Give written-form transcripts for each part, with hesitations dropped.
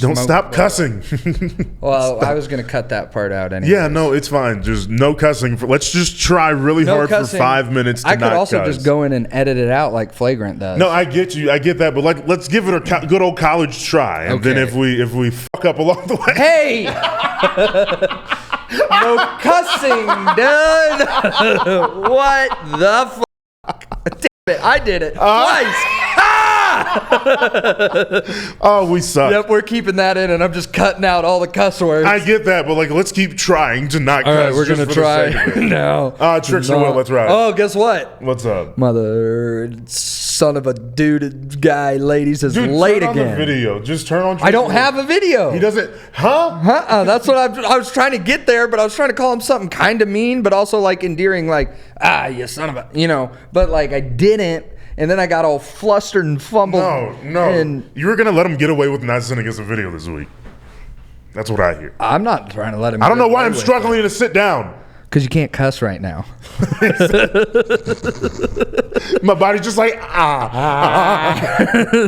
Don't stop cussing. Well, I was going to cut that part out anyway. Yeah, no, it's fine. Just no cussing. Let's just try really hard cussing. for 5 minutes to I could not also cuss. just go in and edit it out like Flagrant does. No, I get you. I get that. But let's give it a good old college try. And then if we fuck up along the way. Hey! No cussing, dude. What the fuck? Damn it, I did it twice. Oh, we suck. Yep, we're keeping that in, and I'm just cutting out all the cuss words. I get that, but let's keep trying to not cuss. All right, we're gonna try now. Tricks or what? Let's ride. Oh, guess what? What's up? Mother son of a dude guy ladies is late turn again. On the video. Just turn on. I don't have a video. He doesn't. Huh? That's what I was trying to get there, but I was trying to call him something kind of mean, but also like endearing, like you son of a, But like I didn't. And then I got all flustered and fumbled. No. And you were going to let him get away with not sending us a video this week. That's what I hear. I'm not trying to let him. I don't know why I'm struggling to sit down. Because you can't cuss right now. My body's just like,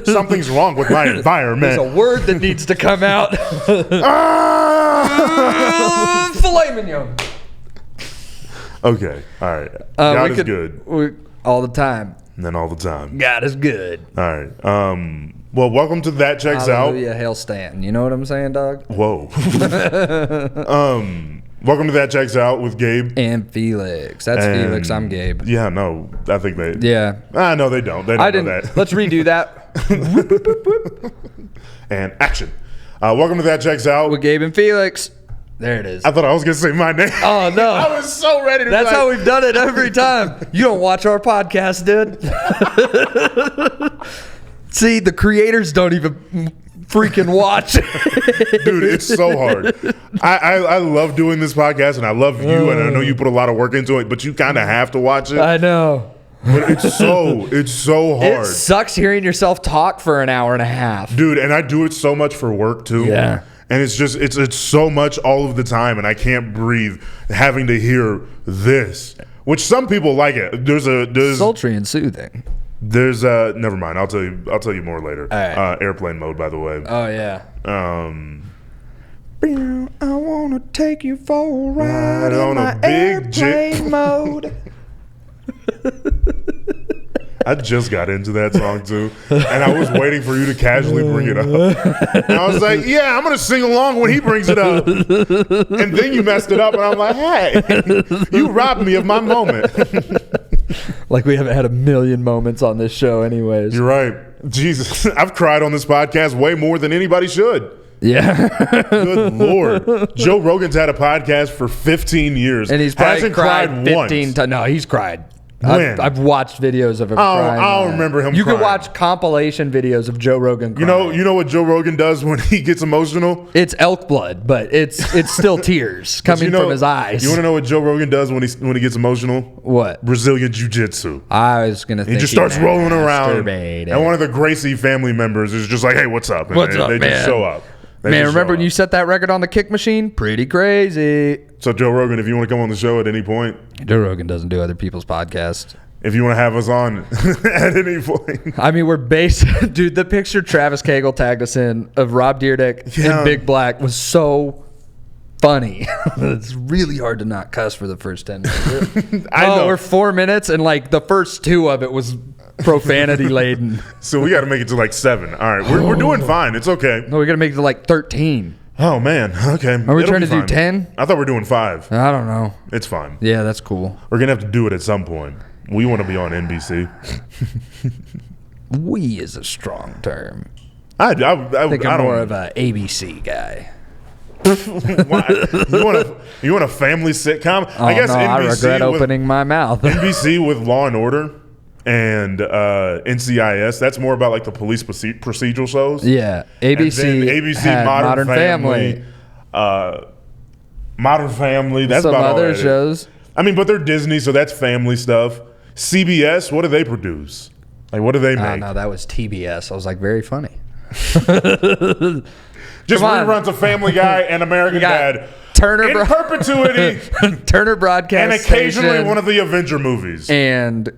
something's wrong with my environment. There's a word that needs to come out. Filet mignon. Okay. All right. God is good. All the time. And then all the time. God is good. All right. Well, welcome to That Checks Out. Hallelujah, hail Stan. You know what I'm saying, dog? Whoa. Welcome to That Checks Out with Gabe. And Felix. That's Felix. I'm Gabe. Yeah, no. I think they... Yeah. No, they don't. They don't know that. Let's redo that. And action. Welcome to That Checks Out. With Gabe and Felix. There it is. I thought I was going to say my name. Oh, no. I was so ready to That's how we've done it every time. You don't watch our podcast, dude. See, the creators don't even freaking watch. Dude, it's so hard. I love doing this podcast, and I love you, and I know you put a lot of work into it, but you kind of have to watch it. I know. But it's so hard. It sucks hearing yourself talk for an hour and a half. Dude, and I do it so much for work, too. Yeah. And it's just, it's so much all of the time, and I can't breathe having to hear this, which some people like it. There's sultry and soothing. There's never mind. I'll tell you more later. All right. Airplane mode, by the way. Oh yeah. I wanna take you for a ride on a big airplane mode. I just got into that song too, and I was waiting for you to casually bring it up. And I was like, "Yeah, I'm gonna sing along when he brings it up." And then you messed it up, and I'm like, "Hey, you robbed me of my moment." Like we haven't had a million moments on this show, anyways. You're right. Jesus, I've cried on this podcast way more than anybody should. Yeah. Good Lord. Joe Rogan's had a podcast for 15 years, and he's probably hasn't cried 15 once. times. No, he's cried. When? I've watched videos of him crying. I don't remember him You crying. can watch compilation videos of Joe Rogan crying. You know what Joe Rogan does when he gets emotional? It's elk blood, but it's still tears coming from his eyes. You want to know what Joe Rogan does when he gets emotional? What? Brazilian Jiu-Jitsu. I was going to think he just starts rolling around. And one of the Gracie family members is just like, "Hey, what's up?" And what's up, they man? Just show up. Man, remember when you set that record on the kick machine? Pretty crazy. So Joe Rogan, if you want to come on the show at any point. Joe Rogan doesn't do other people's podcasts. If you want to have us on at any point. I mean, we're based... Dude, the picture Travis Cagle tagged us in of Rob Dyrdek in Big Black was so funny. It's really hard to not cuss for the first 10 minutes. I know. We're 4 minutes, and like the first 2 of it was profanity laden. So we got to make it to like 7. All right, we're doing fine. It's okay. No, we got to make it to like 13. Oh, man. Okay. Are we trying to do 10? I thought we were doing 5. I don't know. It's fine. Yeah, that's cool. We're going to have to do it at some point. We want to be on NBC. We is a strong term. I think I'm more of a ABC guy. You want a family sitcom? Oh, I guess no, NBC I regret opening my mouth. NBC with Law and Order and NCIS. That's more about like the police procedural shows. Yeah, ABC had Modern Family. Modern Family. That's some about other all shows. I mean, but they're Disney, so that's family stuff. CBS, what do they produce? Like, what do they make? No, that was TBS. I was like, very funny. Just reruns of Family Guy and American Dad. Turner in perpetuity. Turner Broadcast and occasionally Station. One of the Avenger movies. And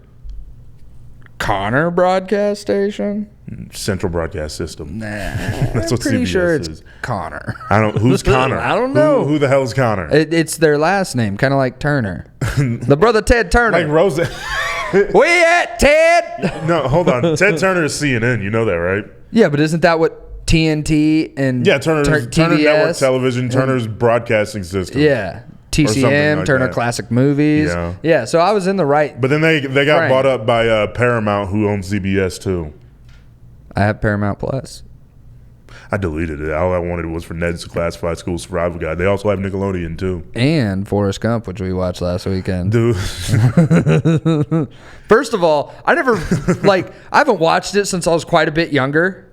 Connor Broadcast Station. Central Broadcast System. Nah, That's what pretty CBS sure it's is. Connor. Who's Connor? I don't know. Who the hell is Connor? It's their last name, kind of like Turner. The brother Ted Turner. Like Rose. We at Ted? No, hold on. Ted Turner is CNN. You know that, right? Yeah, but isn't that what TNT and Turner TBS Network Television, Turner's broadcasting system. Yeah. TCM, like Turner that. Classic Movies. Yeah, so I was in the right. But then they got Frank. bought up by Paramount, who owns CBS too. I have Paramount Plus. I deleted it. All I wanted was for Ned's Classified School Survival Guide. They also have Nickelodeon too. And Forrest Gump, which we watched last weekend. Dude. First of all, I haven't watched it since I was quite a bit younger.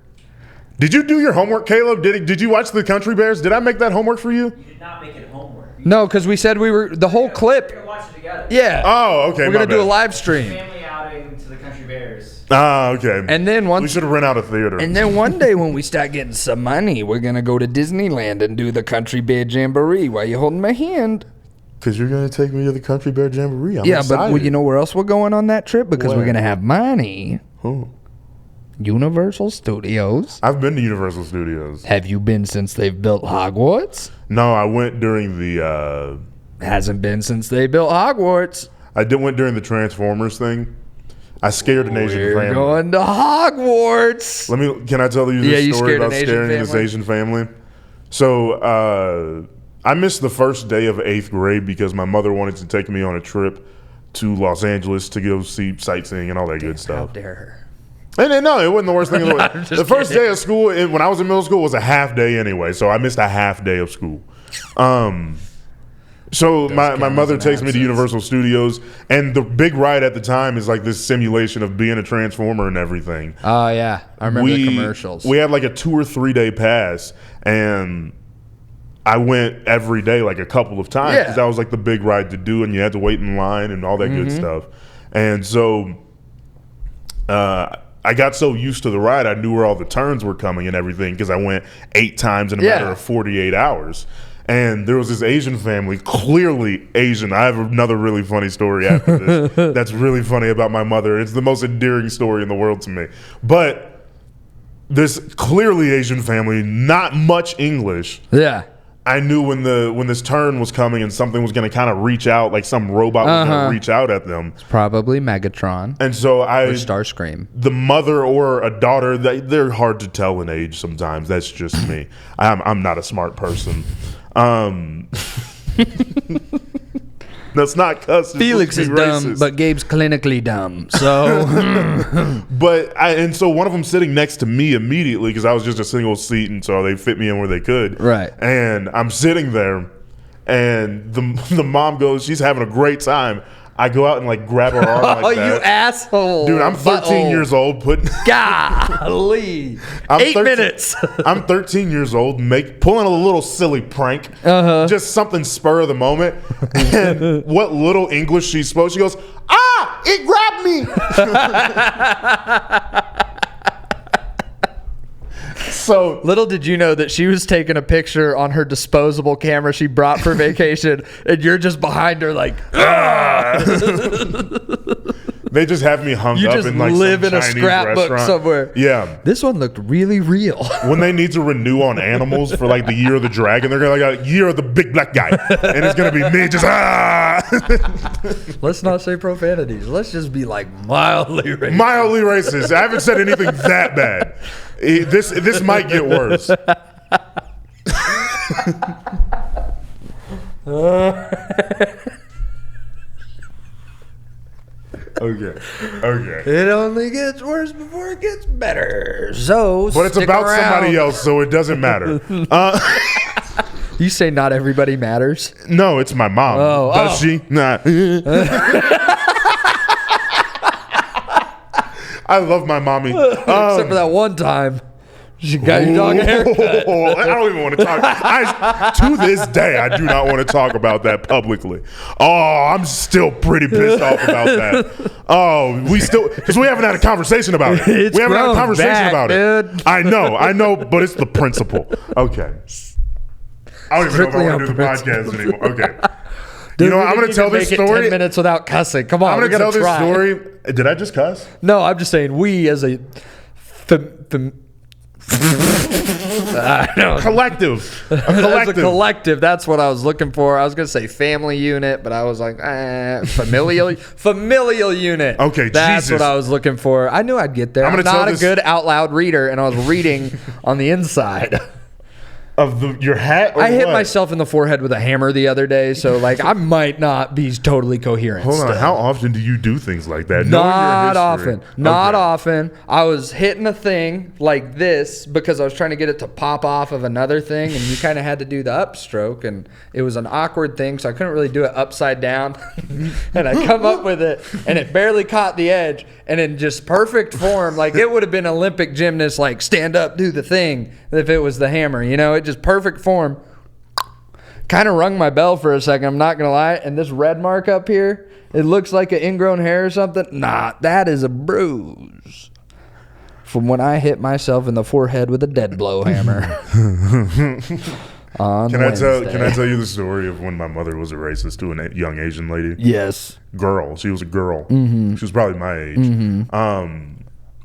Did you do your homework, Caleb? Did you watch the Country Bears? Did I make that homework for you? You did not make it homework. No, because we said the whole clip. We're gonna watch it together. Yeah. Oh, okay. We're going to do a live stream. Family outing to the Country Bears. Ah, okay. And then we should have rent out a theater. And then one day when we start getting some money, we're going to go to Disneyland and do the Country Bear Jamboree. Why you holding my hand? Because you're going to take me to the Country Bear Jamboree. I'm excited. But you know where else we're going on that trip? Because Where? we're going to have money. Who? Universal Studios. I've been to Universal Studios. Have you been since they've built Hogwarts? No, I went during the... Hasn't been since they built Hogwarts. went during the Transformers thing. I scared an Asian We're family. going to Hogwarts. Can I tell you Yeah, this you story scared about an Asian scaring this family? Asian family? So I missed the first day of 8th grade because my mother wanted to take me on a trip to Los Angeles to go see sightseeing and all that good How stuff. dare her. And then, no, it wasn't the worst thing in the world. I'm just The first kidding. day of school, when I was in middle school, was a half day anyway, so I missed a half day of school. So my count mother as an takes me to absence. Universal Studios, and the big ride at the time is like this simulation of being a Transformer and everything. Oh, yeah. I remember the commercials. We had like a 2 or 3 day pass, and I went every day like a couple of times because Yeah. that was like the big ride to do, and you had to wait in line and all that good stuff. And so I got so used to the ride, I knew where all the turns were coming and everything because I went 8 times in a matter of 48 hours. And there was this Asian family, clearly Asian. I have another really funny story after this that's really funny about my mother. It's the most endearing story in the world to me. But this clearly Asian family, not much English. Yeah. I knew when this turn was coming and something was going to kind of reach out, like some robot was going to reach out at them. Probably Megatron. And so Or Starscream. the mother or a daughter, they're hard to tell in age sometimes. That's just me. I'm not a smart person. That's not cuss. it's Felix supposed is to be dumb, racist. but Gabe's clinically dumb. So And so one of them sitting next to me immediately because I was just a single seat, and so they fit me in where they could. Right. And I'm sitting there, and the mom goes, she's having a great time. I go out and like grab her arm like oh, that. you asshole. Dude, I'm 13 years old. Golly. I'm 8 13 minutes. I'm 13 years old, pulling a little silly prank, just something spur of the moment. And what little English she spoke, she goes, "Ah, it grabbed me." So Little did you know that she was taking a picture on her disposable camera she brought for vacation, and you're just behind her like, they just have me hung you up just in like live some in a Chinese scrapbook restaurant. somewhere. Yeah. This one looked really real. When they need to renew on animals for like the year of the dragon, they're gonna like year of the big black guy, and it's gonna be me just Let's not say profanities. Let's just be like mildly racist. mildly racist. I haven't said anything that bad. This might get worse. Okay. It only gets worse before it gets better. So, But it's stick about around. somebody else, so it doesn't matter. You say not everybody matters. No, it's my mom. Oh, Does she? Nah. I love my mommy. Except for that one time. She got your dog a haircut. I don't even want to talk. To this day, I do not want to talk about that publicly. Oh, I'm still pretty pissed off about that. Oh, because we haven't had a conversation about it. It's We haven't had a grown conversation back, about it. dude. I know, but it's the principle. Okay. I don't even know if I want to do the podcast anymore. Okay. Dude, I'm we going to didn't tell even this make it story. 10 minutes without cussing. Come on, I'm we going to gotta tell this try. story. Did I just cuss? No, I'm just saying we as a I know. Collective. A As a collective. collective, that's what I was looking for. I was gonna say family unit, but I was like, familial unit. Okay, that's Jesus. what I was looking for. I knew I'd get there. I'm I'm gonna tell not a this- good out loud reader, and I was reading on the inside. Of your hat or I hit what? myself in the forehead with a hammer the other day, so like I might not be totally coherent. Hold on. still. How often do you do things like that? Knowing your Not history. often. Not Okay. often. I was hitting a thing like this because I was trying to get it to pop off of another thing, and you kind of had to do the upstroke, and it was an awkward thing, so I couldn't really do it upside down. And I come up with it, and it barely caught the edge, and in just perfect form, like it would have been Olympic gymnast, like stand up, do the thing, if it was the hammer, you know, it just perfect form. Kind of rung my bell for a second, I'm not gonna lie. And this red mark up here, it looks like an ingrown hair or something. Nah, that is a bruise from when I hit myself in the forehead with a dead blow hammer. On Can I Wednesday. tell you the story of when my mother was a racist to a young Asian lady? Yes. Girl. She was a girl. Mm-hmm. She was probably my age.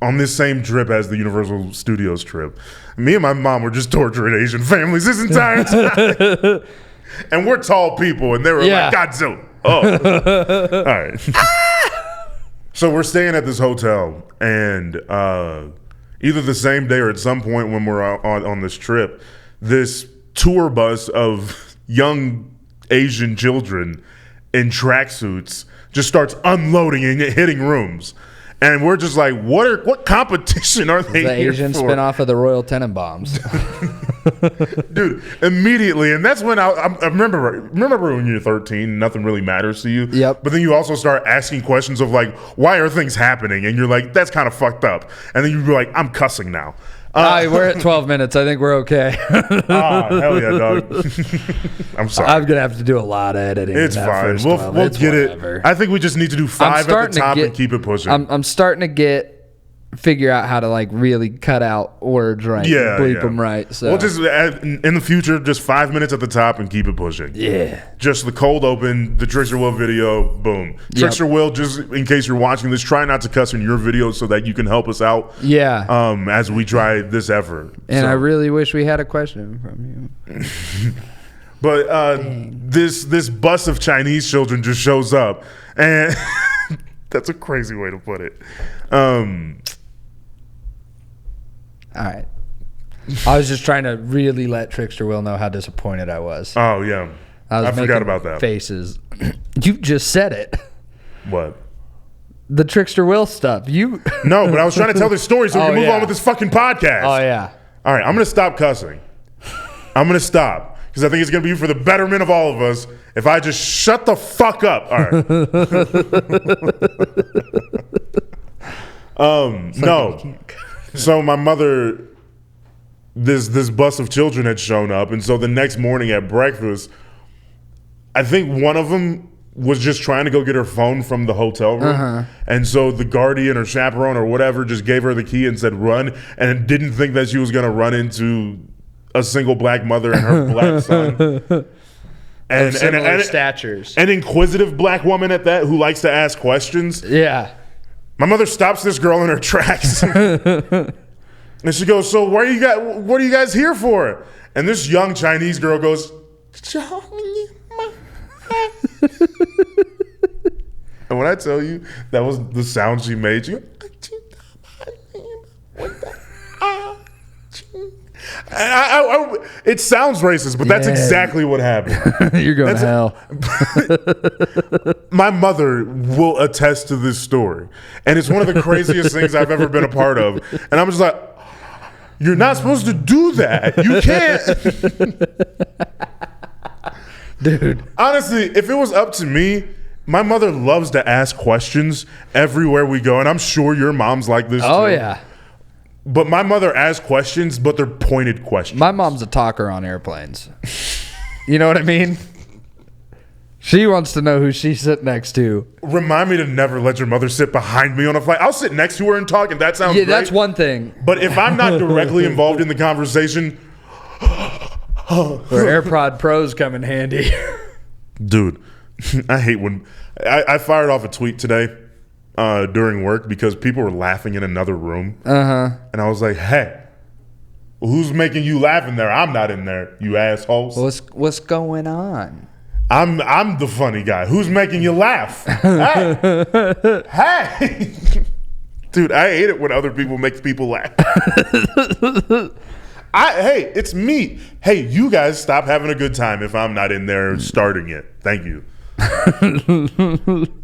On this same trip as the Universal Studios trip, me and my mom were just torturing Asian families this entire time. And we're tall people, and they were Yeah. like, Godzilla. Oh. All right. So we're staying at this hotel, and either the same day or at some point when we're on this trip, this tour bus of young Asian children in tracksuits just starts unloading and hitting rooms. And we're just like, what competition are they The here Asian for? spinoff of the Royal Tenenbaums. Dude, immediately. And that's when I remember when you're 13, nothing really matters to you. Yep. But then you also start asking questions of like, why are things happening? And you're like, that's kind of fucked up. And then you're like, I'm cussing now. We're at 12 minutes. I think we're okay. Hell yeah, dog. I'm sorry. I'm going to have to do a lot of editing. It's in that fine. first We'll 12. get It's it. whatever. I think we just need to do 5 at the starting to top get- and keep it pushing. I'm starting to figure out how to like really cut out words right. Yeah, Bleep yeah. them right. So We'll just in the future, just 5 minutes at the top and keep it pushing. yeah. Just the cold open, the Trickster Will video, boom. Trickster Will, just in case you're watching this, try not to cuss in your video so that you can help us out Yeah. as we try this effort. And So- I really wish we had a question from you. But this bus of Chinese children just shows up, and that's a crazy way to put it. All right. I was just trying to really let Trickster Will know how disappointed I was. Oh yeah, I forgot making about that. Faces. You just said it. What? The Trickster Will stuff. You. No, but I was trying to tell this story so we Oh, can move yeah. on with this fucking podcast. Oh yeah. All right, I'm gonna stop cussing. I'm gonna stop because I think it's gonna be for the betterment of all of us if I just shut the fuck up. All right. No. So my mother, this bus of children had shown up, and so the next morning at breakfast, I think one of them was just trying to go get her phone from the hotel room, and so the guardian or chaperone or whatever just gave her the key and said run, and didn't think that she was gonna run into a single black mother and her black son. And Similar statures. an inquisitive black woman at that who likes to ask questions. Yeah. My mother stops this girl in her tracks. And she goes, so what are you guys here for? And this young Chinese girl goes, and when I tell you that was the sound she made, she goes, and it sounds racist, but that's Yeah. exactly what happened. You're going to hell. My mother will attest to this story. And it's one of the craziest things I've ever been a part of. And I'm just like, you're not supposed to do that. You can't. Dude. Honestly, if it was up to me, my mother loves to ask questions everywhere we go. And I'm sure your mom's like this Oh too. yeah. But my mother asks questions, but they're pointed questions. My mom's a talker on airplanes. You know what I mean? She wants to know who she's sitting next to. Remind me to never let your mother sit behind me on a flight. I'll sit next to her and talk, and that sounds Yeah, great. that's one thing. But if I'm not directly involved in the conversation, Where AirPod Pros come in handy. dude, I hate when I fired off a tweet today, during work because people were laughing in another room. Uh-huh. And I was like, hey, who's making you laugh in there? I'm not in there, you assholes. What's going on? I'm the funny guy. Who's making you laugh? Hey. Hey. Dude, I hate it when other people make people laugh. Hey, it's me. Hey, you guys stop having a good time if I'm not in there starting it. Thank you.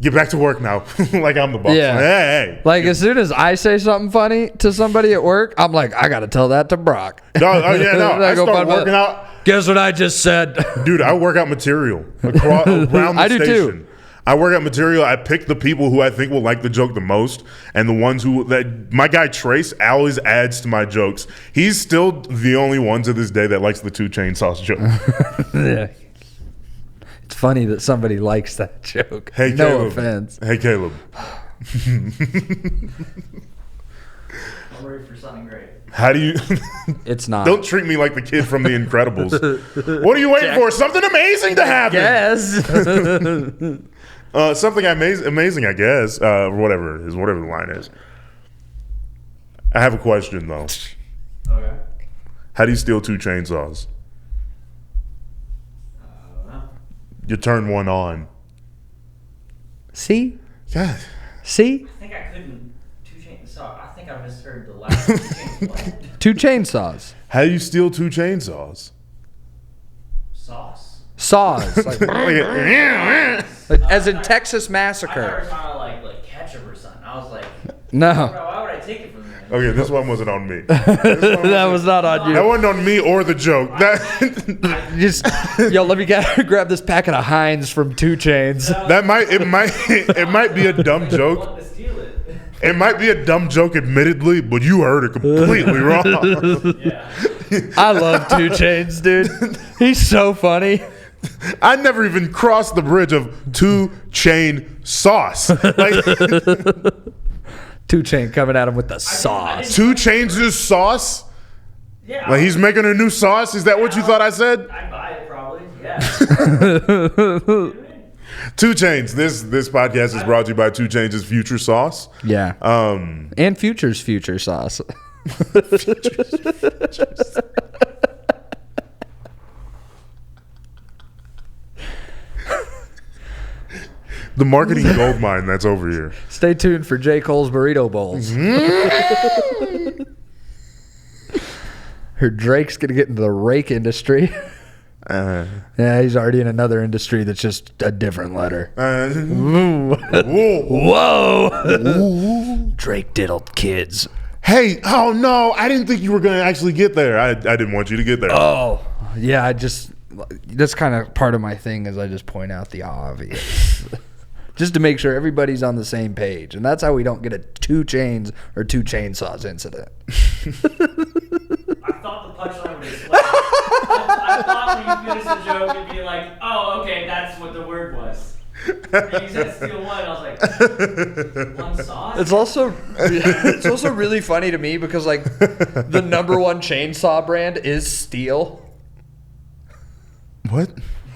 Get back to work now. Like I'm the boss. Yeah. Hey. Like as soon as I say something funny to somebody at work, I'm like, I got to tell that to Brock. No. I start working out. Guess what I just said? Dude, I work out material around the I do station. too. I work out material. I pick the people who I think will like the joke the most, and the ones that my guy Trace always adds to my jokes. He's still the only one to this day that likes the 2 Chainsaws joke. Yeah. It's funny that somebody likes that joke. Hey, no Caleb. offense. Hey, Caleb. I'm ready for something great. How do you? It's not. Don't treat me like the kid from The Incredibles. What are you waiting for? Something amazing to happen. Yes. Something amazing, I guess. Whatever the line is. I have a question though. Okay. How do you steal 2 chainsaws? You turn one on. See? God. See? I think I couldn't. I think I misheard the last 2 chainsaws. 2 chainsaws. How do you steal 2 chainsaws? Sauce. Saws. Like as in Texas I Massacre. thought it was kind of like ketchup or something. I was like, No. why would I take it from there? Okay, this one wasn't on me. That was not on That you. wasn't on me or the joke. Just, yo, let me grab this packet of Heinz from 2 Chains. It might be a dumb I joke. wanted to steal it. It might be a dumb joke, admittedly, but you heard it completely wrong. Yeah. I love 2 Chains, dude. He's so funny. I never even crossed the bridge of 2 chain sauce. Like 2 Chain coming at him with the sauce. 2 chains is sauce. Yeah. Like he's making a new sauce. Is that what you thought I said? I'd buy it probably. Yeah. 2 Chains. This podcast is brought to you by 2 Chains' Future Sauce. Yeah. And Future's Future Sauce. The marketing gold mine that's over here. Stay tuned for J. Cole's Burrito Bowls. Her Drake's going to get into the rake industry. Yeah, he's already in another industry that's just a different letter. Whoa. Drake diddled kids. Hey, oh no, I didn't think you were going to actually get there. I didn't want you to get there. Oh, yeah, that's kind of part of my thing is I just point out the obvious. Just to make sure everybody's on the same page. And that's how we don't get a 2 Chains or 2 Chainsaws incident. I thought the punchline would explain. I thought when you finish the joke, it'd be like, oh, okay, that's what the word was. And you said steal one. I was like, 1 sauce? It's also really funny to me because like the #1 chainsaw brand is Steel. What?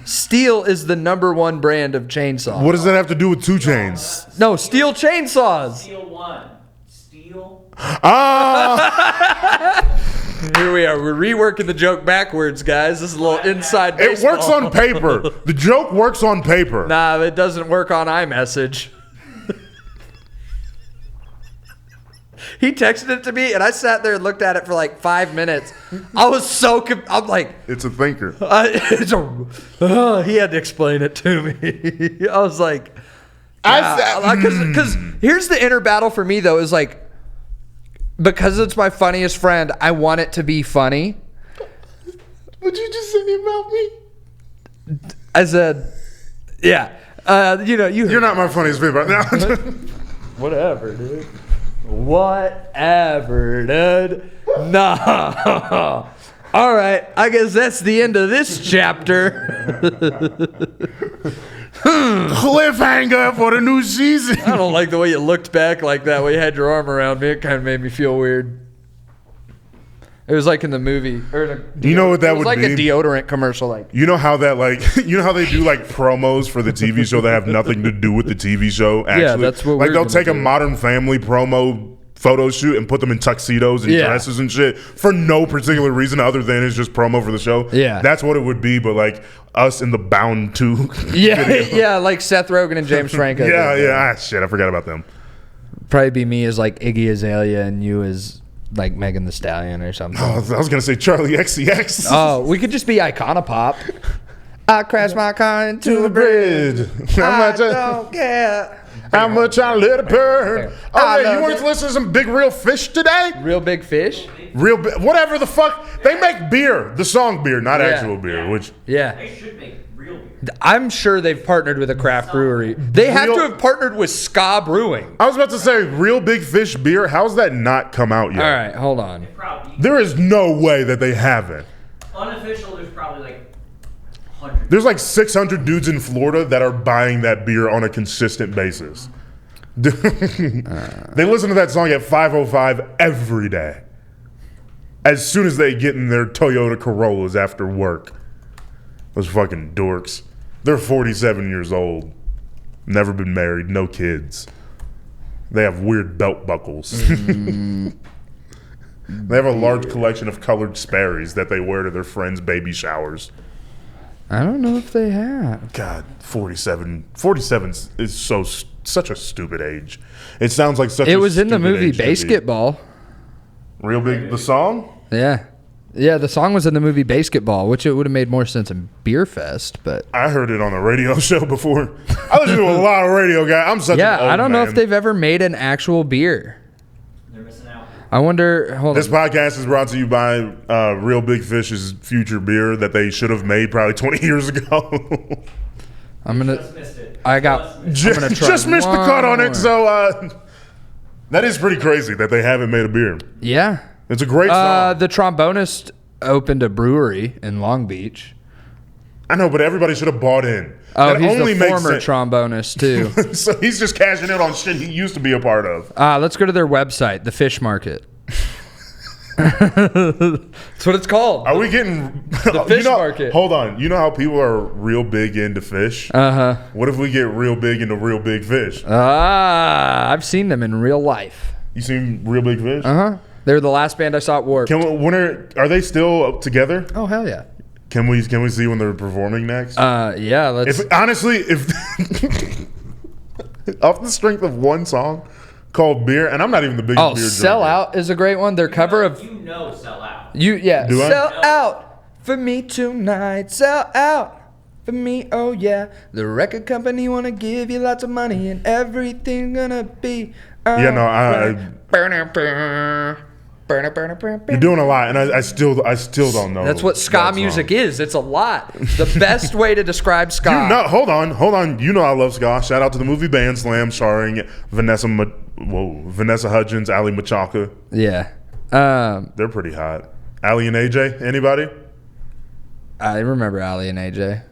Steel is the #1 brand of chainsaw. What does that have to do with 2 Chains? No, Steel chainsaws. Steal one. Steal? Here we are. We're reworking the joke backwards, guys. This is a little inside It baseball. works on paper. The joke works on paper. Nah, it doesn't work on iMessage. He texted it to me, and I sat there and looked at it for like 5 minutes. I was so I'm like, It's a thinker. he had to explain it to me. I was like, because here's the inner battle for me though is like, because it's my funniest friend, I want it to be funny. What'd you just say about me? I said, yeah, You're not my funniest friend right now. Whatever, dude. Whatever, dude. Nah. All right. I guess that's the end of this chapter. Cliffhanger for the new season. I don't like the way you looked back like that, way you had your arm around me. It kind of made me feel weird. It was like in the movie. You know what that it was would like be? a deodorant commercial. Like, You know how that you know how they do like promos for the TV show that have nothing to do with the TV show. Actually, that's what like we're they'll gonna take a do. Modern Family promo photo shoot and put them in tuxedos and Yeah. dresses and shit for no particular reason other than it's just promo for the show. Yeah. That's what it would be, but like us in the Bound 2 yeah, video. yeah, like Seth Rogen and James Franco. Yeah, did. yeah. Ah, shit, I forgot about them. Probably be me as like Iggy Azalea and you as like Megan the Stallion or something. Oh, I was gonna say Charlie XCX. Oh, we could just be Iconopop. I crashed my car into a bridge. How I much? don't care. How much I let it burn? I Oh, yeah, you love want it. to listen to some Big Real Fish today? Real Big Fish. Whatever the fuck. They make beer, the song beer, not Yeah. actual beer. Which Yeah. They should make real beer. I'm sure they've partnered with a craft brewery. They have Real- to have partnered with Ska Brewing. I was about to say, Real Big Fish beer. How's that not come out yet? All right, hold on. Probably There is no way that they haven't. unofficial. There's probably like 100. There's like 600 dudes in Florida that are buying that beer on a consistent basis. They listen to that song at 5:05 every day. As soon as they get in their Toyota Corollas after work. Those fucking dorks. They're 47 years old. Never been married, no kids. They have weird belt buckles. They have a large collection of colored Sperry's that they wear to their friends' baby showers. I don't know if they have. God, 47. 47 is such a stupid age. It sounds like such. It a was in the stupid movie age to be. Basketball. Real Big, the song. Yeah. Yeah, the song was in the movie Basketball, which it would have made more sense in Beer Fest, but I heard it on a radio show before. I listen to a lot of radio, guy. I'm such yeah, an old I don't know man. if they've ever made an actual beer. They're missing out. I wonder. Hold This on. podcast is brought to you by Real Big Fish's future beer that they should have made probably 20 years ago. I'm gonna. Just missed it. I got. Just missed I'm gonna try Just missed the cut on one it, so that is pretty crazy that they haven't made a beer. Yeah. It's a great song. The trombonist opened a brewery in Long Beach. I know, but everybody should have bought in. Oh, That he's only the makes former sense. trombonist too. So he's just cashing in on shit he used to be a part of. Let's go to their website, the Fish Market. That's what it's called. Are we getting the fish market. Hold on. You know how people are real big into fish? What if we get real big into Real Big Fish? I've seen them in real life. You seen Real Big Fish? They were the last band I saw at Warped. Are they still together? Oh hell yeah. Can we see when they're performing next? Yeah. Let's. If off the strength of one song called Beer, and I'm not even the biggest Oh, beer Sell drinker. Out is a great one. Their cover of You know, sell out. yeah. Do I? Sell out for me tonight. Sell out for me. Oh yeah. The record company wanna give you lots of money and everything gonna be. Yeah, no, you're doing a lot, and I still don't know. That's what ska that music song. is. It's a lot. The best way to describe ska. Hold on. You know I love ska. Shout out to the movie Band Slam starring Vanessa Hudgens, Ali Machaka. Yeah. They're pretty hot. Ali and AJ, anybody? I remember Ali and AJ.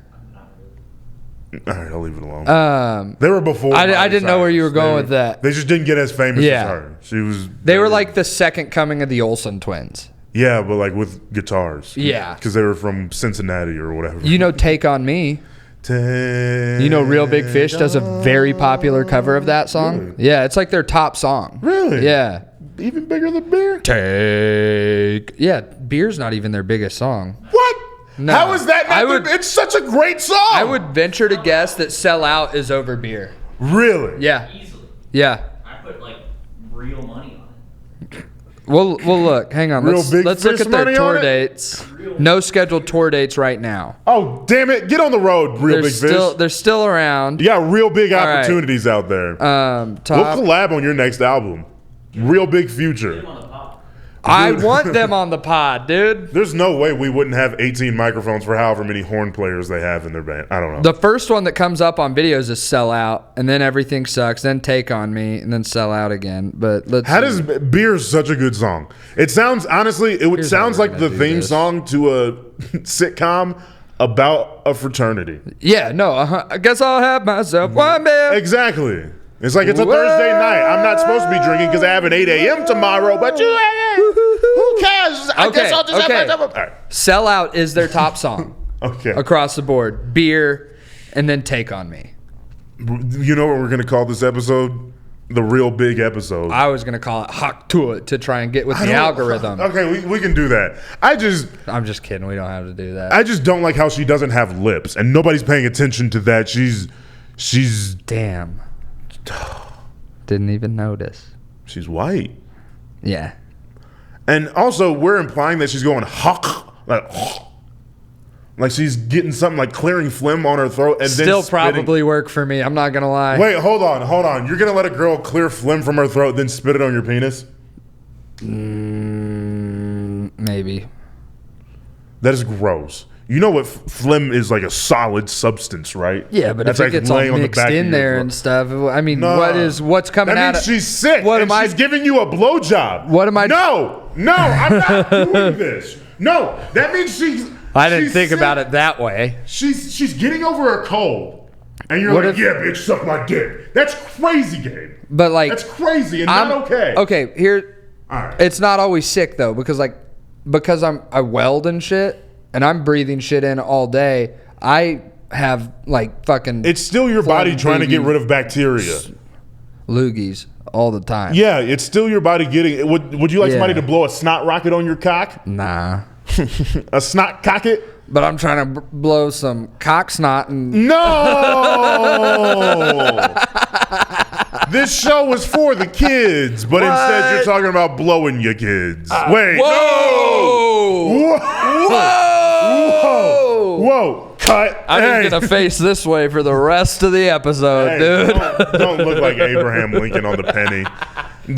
All right, I'll leave it alone. They were before. I Miley didn't know where you were Cyrus. going They- with that. They just didn't get as famous Yeah. as her. She was. They were like the second coming of the Olsen twins. Yeah, but like with guitars. Yeah. Because they were from Cincinnati or whatever. You know Take On Me. You know Real Big Fish does a very popular cover of that song. Really? Yeah, it's like their top song. Really? Yeah. Even bigger than Beer? Take. Yeah, Beer's not even their biggest song. What? No. How is that not it's such a great song. I would venture to guess that Sell Out is over Beer. Really? Yeah. Easily. Yeah. I put like real money on it. Well, look. Hang on. Real Let's Big look Fish at their money tour on it? dates. No scheduled tour dates right now. Oh, damn it. Get on the road, Real Big Fish. They're still around. You got real big right. opportunities out there. We'll Top. collab on your next album. Real Big Put Future. them on the pop. I want them on the pod, dude. There's no way we wouldn't have 18 microphones for however many horn players they have in their band. I don't know. The first one that comes up on videos is Sell Out, and then Everything Sucks, then Take On Me, and then Sell Out again. But let's How see. does Beer's such a good song? It sounds honestly, Here's how sounds we're like the gonna do theme this. song to a sitcom about a fraternity. Yeah, no, I guess I'll have myself one beer. Exactly. It's like it's a Whoa. Thursday night. I'm not supposed to be drinking because I have an 8 a.m. tomorrow, but who cares? I guess I'll just have my... All right. Sell Out is their top song. Okay. Across the board. Beer, and then Take On Me. You know what we're going to call this episode? The real big episode. I was going to call it Hawk to It to try and get with the algorithm. Okay, we can do that. I'm just kidding. We don't have to do that. I just don't like how she doesn't have lips, and nobody's paying attention to that. She's Damn. Didn't even notice. She's white. Yeah. And also, we're implying that she's going hawk, like she's getting something like clearing phlegm on her throat and Still then spitting. probably work for me. I'm not going to lie. Wait, hold on. You're going to let a girl clear phlegm from her throat, then spit it on your penis? Maybe. That is gross. You know what phlegm is, like a solid substance, right? Yeah, but that's if it like gets all laying on the mixed back of in your there throat. and stuff, I mean, No. what's coming That out means of... she's sick. What and am I... she's giving you a blowjob. What am I... No, I'm not doing this. No, that means she's... I didn't she's think sick. about it that way. She's getting over a cold, and you're What like, if- yeah, bitch, suck my dick. That's crazy, Gabe. But like... That's crazy and not okay. Okay, here... All right. It's not always sick, though, because I weld and shit, and I'm breathing shit in all day, I have, like, fucking... It's still your body trying to get rid of bacteria. loogies all the time. Yeah, it's still your body getting... Would you like somebody Yeah. to blow a snot rocket on your cock? Nah. A snot cocket? But I'm trying to blow some cock snot and... No! This show was for the kids, but instead you're talking about blowing your kids. Wait. Whoa! Whoa! Whoa! Cut. I'm Hey. just gonna face this way for the rest of the episode, Hey, dude. don't look like Abraham Lincoln on the penny.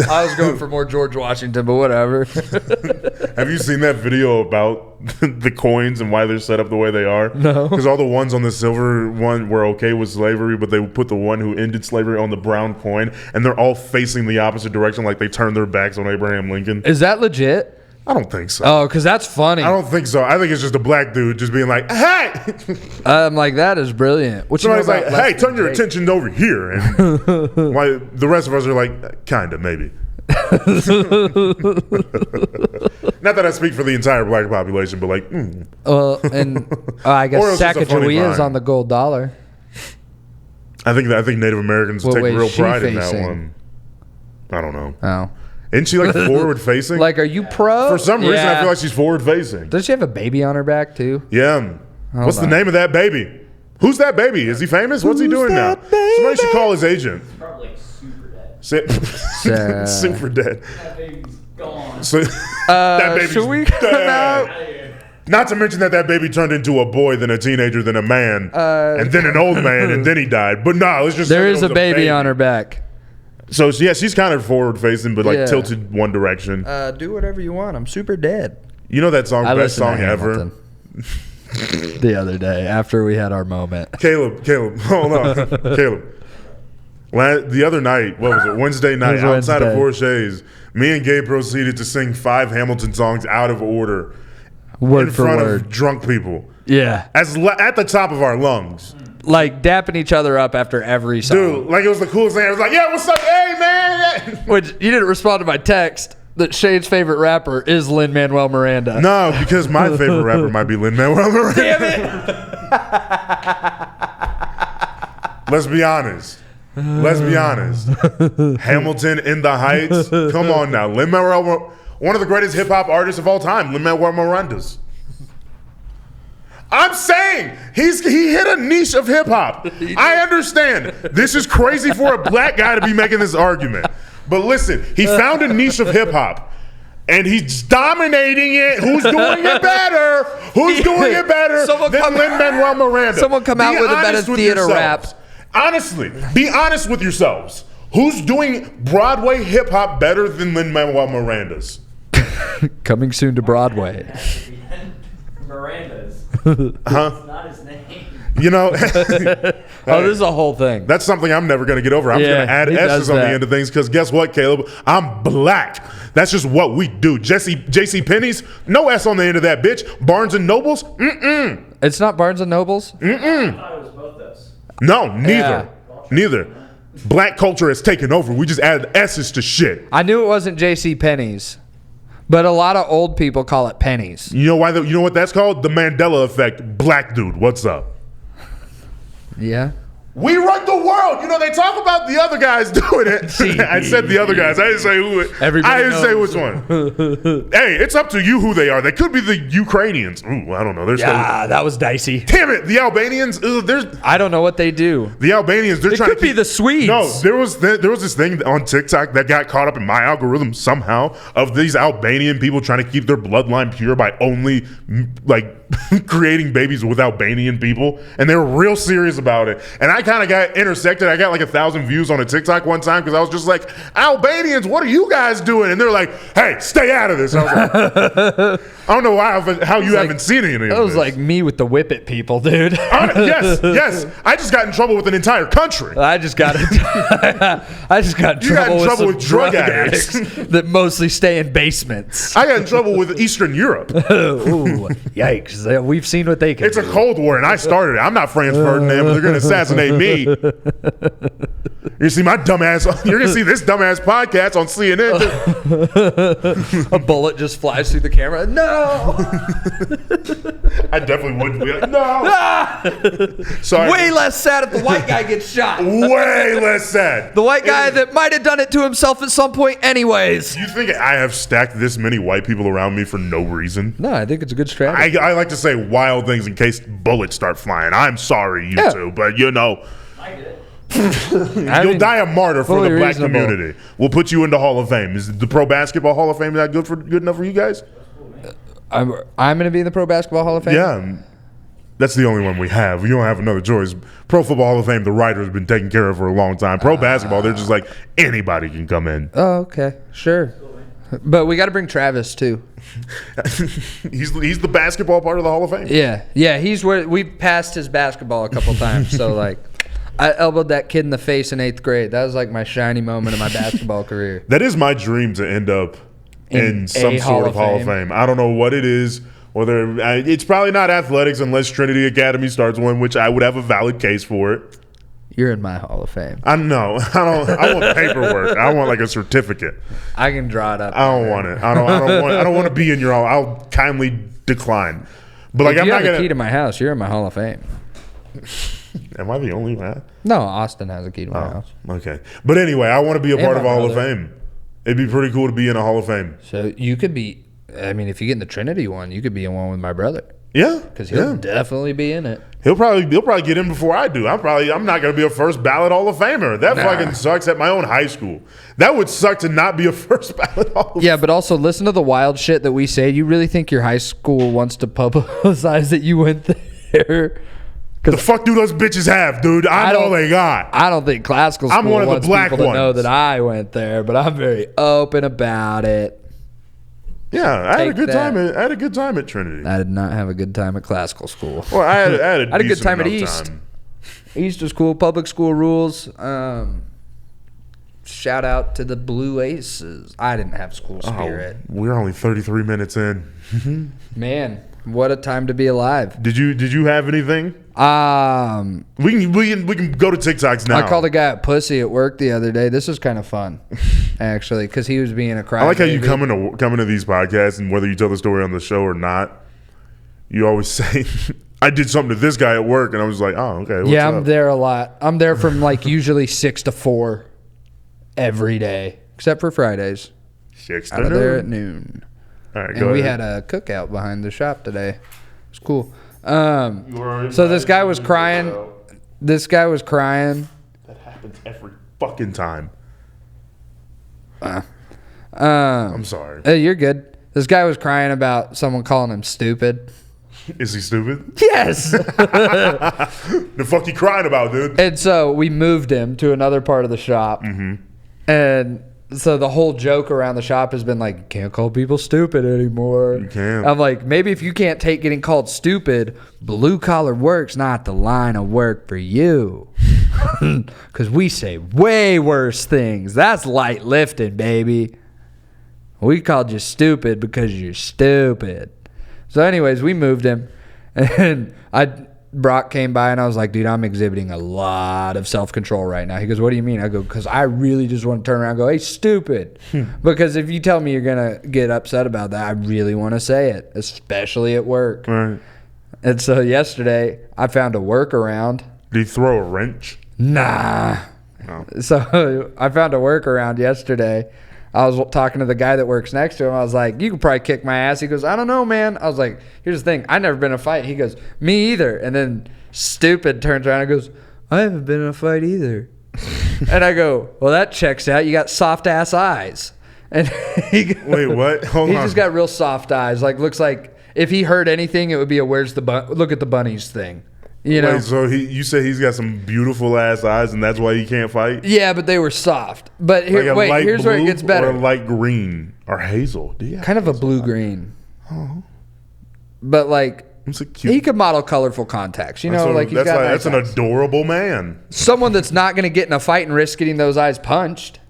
I was going for more George Washington, but whatever. Have you seen that video about the coins and why they're set up the way they are? No. Because all the ones on the silver one were okay with slavery, but they put the one who ended slavery on the brown coin, and they're all facing the opposite direction, like they turned their backs on Abraham Lincoln. Is that legit? I don't think so. Oh, because that's funny. I don't think so. I think it's just a black dude just being like, hey! I'm like, that is brilliant. What you know Somebody's about like, hey, Lester turn your Drake? attention over here. And why the rest of us are like, kinda, maybe. Not that I speak for the entire black population, but like, And I Or guess it's just a funny Sacagawea is vine. on the gold dollar. I think Native Americans What take way is real she pride in that facing? one. I don't know. Oh. Isn't she like forward facing? Like, are you pro? For some reason, I Yeah. feel like she's forward facing. Does she have a baby on her back, too? Yeah. What's the on. name of that baby? Who's that baby? Is he famous? What's he Who's doing now? that baby? Somebody should call his agent. Probably like super dead. Super dead. That baby's gone. So, that baby's should we dead. cut out? Not to mention that baby turned into a boy, then a teenager, then a man, and then an old man, and then he died. But no, it's just There say is it a was baby on her back. So yeah, she's kind of forward facing, but like Yeah. tilted one direction. Do whatever you want. I'm super dead. You know that song, I best listened to song ever. Hamilton the other day after we had our moment. Caleb, hold on, Caleb. The other night, what was it? Wednesday night, It was outside of Wednesday. Porsche's, me and Gabe proceeded to sing 5 Hamilton songs out of order Word in for front word. of drunk people, Yeah. at the top of our lungs. Like dapping each other up after every song. Dude, like it was the coolest thing. I was like, yeah, what's up? Hey, man. Which you didn't respond to my text that Shane's favorite rapper is Lin Manuel Miranda. No, because my favorite rapper might be Lin Manuel Miranda. Damn it. Let's be honest. Hamilton in the Heights. Come on now. Lin Manuel, one of the greatest hip hop artists of all time, Lin Manuel Miranda's. I'm saying he hit a niche of hip hop. I understand. This is crazy for a black guy to be making this argument. But listen, he found a niche of hip hop. And he's dominating it. Who's doing it better? Who's doing it better than Lin Manuel Miranda? Someone come out with a better theater rap. Honestly, be honest with yourselves. Who's doing Broadway hip hop better than Lin Manuel Miranda's? Coming soon to Broadway. Miranda's. Huh? It's not his name. You know, Oh, this is a whole thing. that's something I'm never going to get over. I'm just Yeah, going to add he does S's on the that. end of things because guess what, Caleb? I'm black. That's just what we do. J.C. Penney's, no S on the end of that bitch. Barnes and Nobles, It's not Barnes and Nobles? I thought it was both those. no, neither. Yeah. Neither. Black culture has taken over. We just added S's to shit. I knew it wasn't J.C. Penney's, But a lot of old people call it pennies. You know why? You know what that's called? The Mandela effect. Black dude, what's up? Yeah. We run the world. You know, they talk about the other guys doing it. I said the other guys. I didn't say who. Everybody I didn't knows. say which one. Hey, it's up to you who they are. They could be the Ukrainians. Ooh, I don't know. Yeah, that was dicey. Damn it, the Albanians. I don't know what they do. The Albanians. They're It trying could to be the Swedes. No, there was this thing on TikTok that got caught up in my algorithm somehow of these Albanian people trying to keep their bloodline pure by only like creating babies with Albanian people, and they were real serious about it. And I kind of got intersected. I got like 1,000 views on a TikTok one time because I was just like, Albanians, what are you guys doing? And they're like, hey, stay out of this. I was like, I don't know how you haven't seen any of this. That was like me with the whip it people, dude. Yes. I just got in trouble with an entire country. I just got in trouble with drug addicts that mostly stay in basements. I got in trouble with Eastern Europe. Ooh, yikes. We've seen what they can It's do. a Cold War, and I started it. I'm not Franz Ferdinand, but they're going to assassinate me. You see my dumbass. You're going to see this dumbass podcast on CNN. A bullet just flies through the camera. No! I definitely wouldn't be like, no. Sorry. Way less sad if the white guy gets shot. Way less sad. The white guy that might have done it to himself at some point anyways. You think I have stacked this many white people around me for no reason? No, I think it's a good strategy. I like to say wild things in case bullets start flying. I'm sorry, you two, but you know. I get it. You'll die a martyr for fully the black reasonable. community. We'll put you into Hall of Fame. Is the Pro Basketball Hall of Fame that good enough for you guys? I'm going to be in the Pro Basketball Hall of Fame? Yeah. That's the only one we have. We don't have another choice. Pro Football Hall of Fame, the writer's been taken care of for a long time. Pro Basketball, they're just like, anybody can come in. Oh, okay. Sure. But we got to bring Travis, too. He's the basketball part of the Hall of Fame. Yeah, he's where we passed his basketball a couple times. So, like, I elbowed that kid in the face in 8th grade. That was, like, my shiny moment of my basketball career. That is my dream to end up in some sort of Hall of Fame. I don't know what it is. Whether it's probably not athletics unless Trinity Academy starts one, which I would have a valid case for it. You're in my Hall of Fame. I know. I want paperwork. I want like a certificate. I can draw it up. I don't want it. I don't want to be in your hall. I'll kindly decline. But like, If I'm you not have gonna. a key to my house, you're in my Hall of Fame. Am I the only one? No, Austin has a key to my house. Okay. But anyway, I want to be a part my of a Hall of brother. Fame. It'd be pretty cool to be in a Hall of Fame. So you could be, I mean, if you get in the Trinity one, you could be in one with my brother. Yeah. Because he'll definitely be in it. He'll probably get in before I do. I'm not gonna be a first ballot Hall of Famer. That fucking sucks at my own high school. That would suck to not be a first ballot Hall of Yeah, but also listen to the wild shit that we say. You really think your high school wants to publicize that you went there? The fuck do those bitches have, dude? I'm all they got. I don't think classical school I'm one of the wants black people to know ones. that I went there, but I'm very open about it. Yeah, I had a Take good that. time. I had a good time at Trinity. I did not have a good time at classical school. Well, I had I had a good decent time at enough East. time. East was cool. Public school rules. Shout out to the Blue Aces. I didn't have school spirit. We're only 33 minutes in. Man, what a time to be alive. Did you have anything? We can go to TikToks now. I called a guy a pussy at work the other day. This was kind of fun, actually, because he was being a crybaby. I like how you come into these podcasts, and whether you tell the story on the show or not, you always say, I did something to this guy at work, and I was like, oh, okay. What's Yeah, I'm up? there a lot. I'm there from like usually 6 to 4 every day, except for Fridays. 6 to Out of there at noon. noon. All right, And we ahead. had a cookout behind the shop today. It was cool. So this guy was crying. This guy was crying. That happens every fucking time. Um, I'm sorry. You're good. This guy was crying about someone calling him stupid. Is he stupid? Yes. The fuck you crying about, dude? And so we moved him to another part of the shop. Mm-hmm. And so the whole joke around the shop has been like, you can't call people stupid anymore. You can't. I'm like, maybe if you can't take getting called stupid, blue collar work's not the line of work for you. Because we say way worse things. That's light lifting, baby. We called you stupid because you're stupid. So anyways, we moved him. And Brock came by and I was like, dude, I'm exhibiting a lot of self-control right now. He goes, what do you mean? I go, because I really just want to turn around and go, hey, stupid. Because if you tell me you're going to get upset about that, I really want to say it, especially at work. Right. And so yesterday, I found a workaround. Did he throw a wrench? Nah. No. So I found a workaround yesterday. I was talking to the guy that works next to him. I was like, you could probably kick my ass. He goes, I don't know, man. I was like, here's the thing. I've never been in a fight. He goes, me either. And then stupid turns around and goes, I haven't been in a fight either. And I go, well, that checks out. You got soft ass eyes. And he goes, Wait, what? Hold on. He just got real soft eyes. Like, looks like if he heard anything, it would be a where's the look at the bunnies thing. You know? Wait, so you said he's got some beautiful ass eyes, and that's why he can't fight? Yeah, but they were soft. But here, Like here's where it gets better. Or light green or hazel. Kind of a blue-green. Oh. But like, it's a cute. he could model colorful contacts. You know, like he's got that's nice an eyes. adorable man. Someone that's not going to get in a fight and risk getting those eyes punched.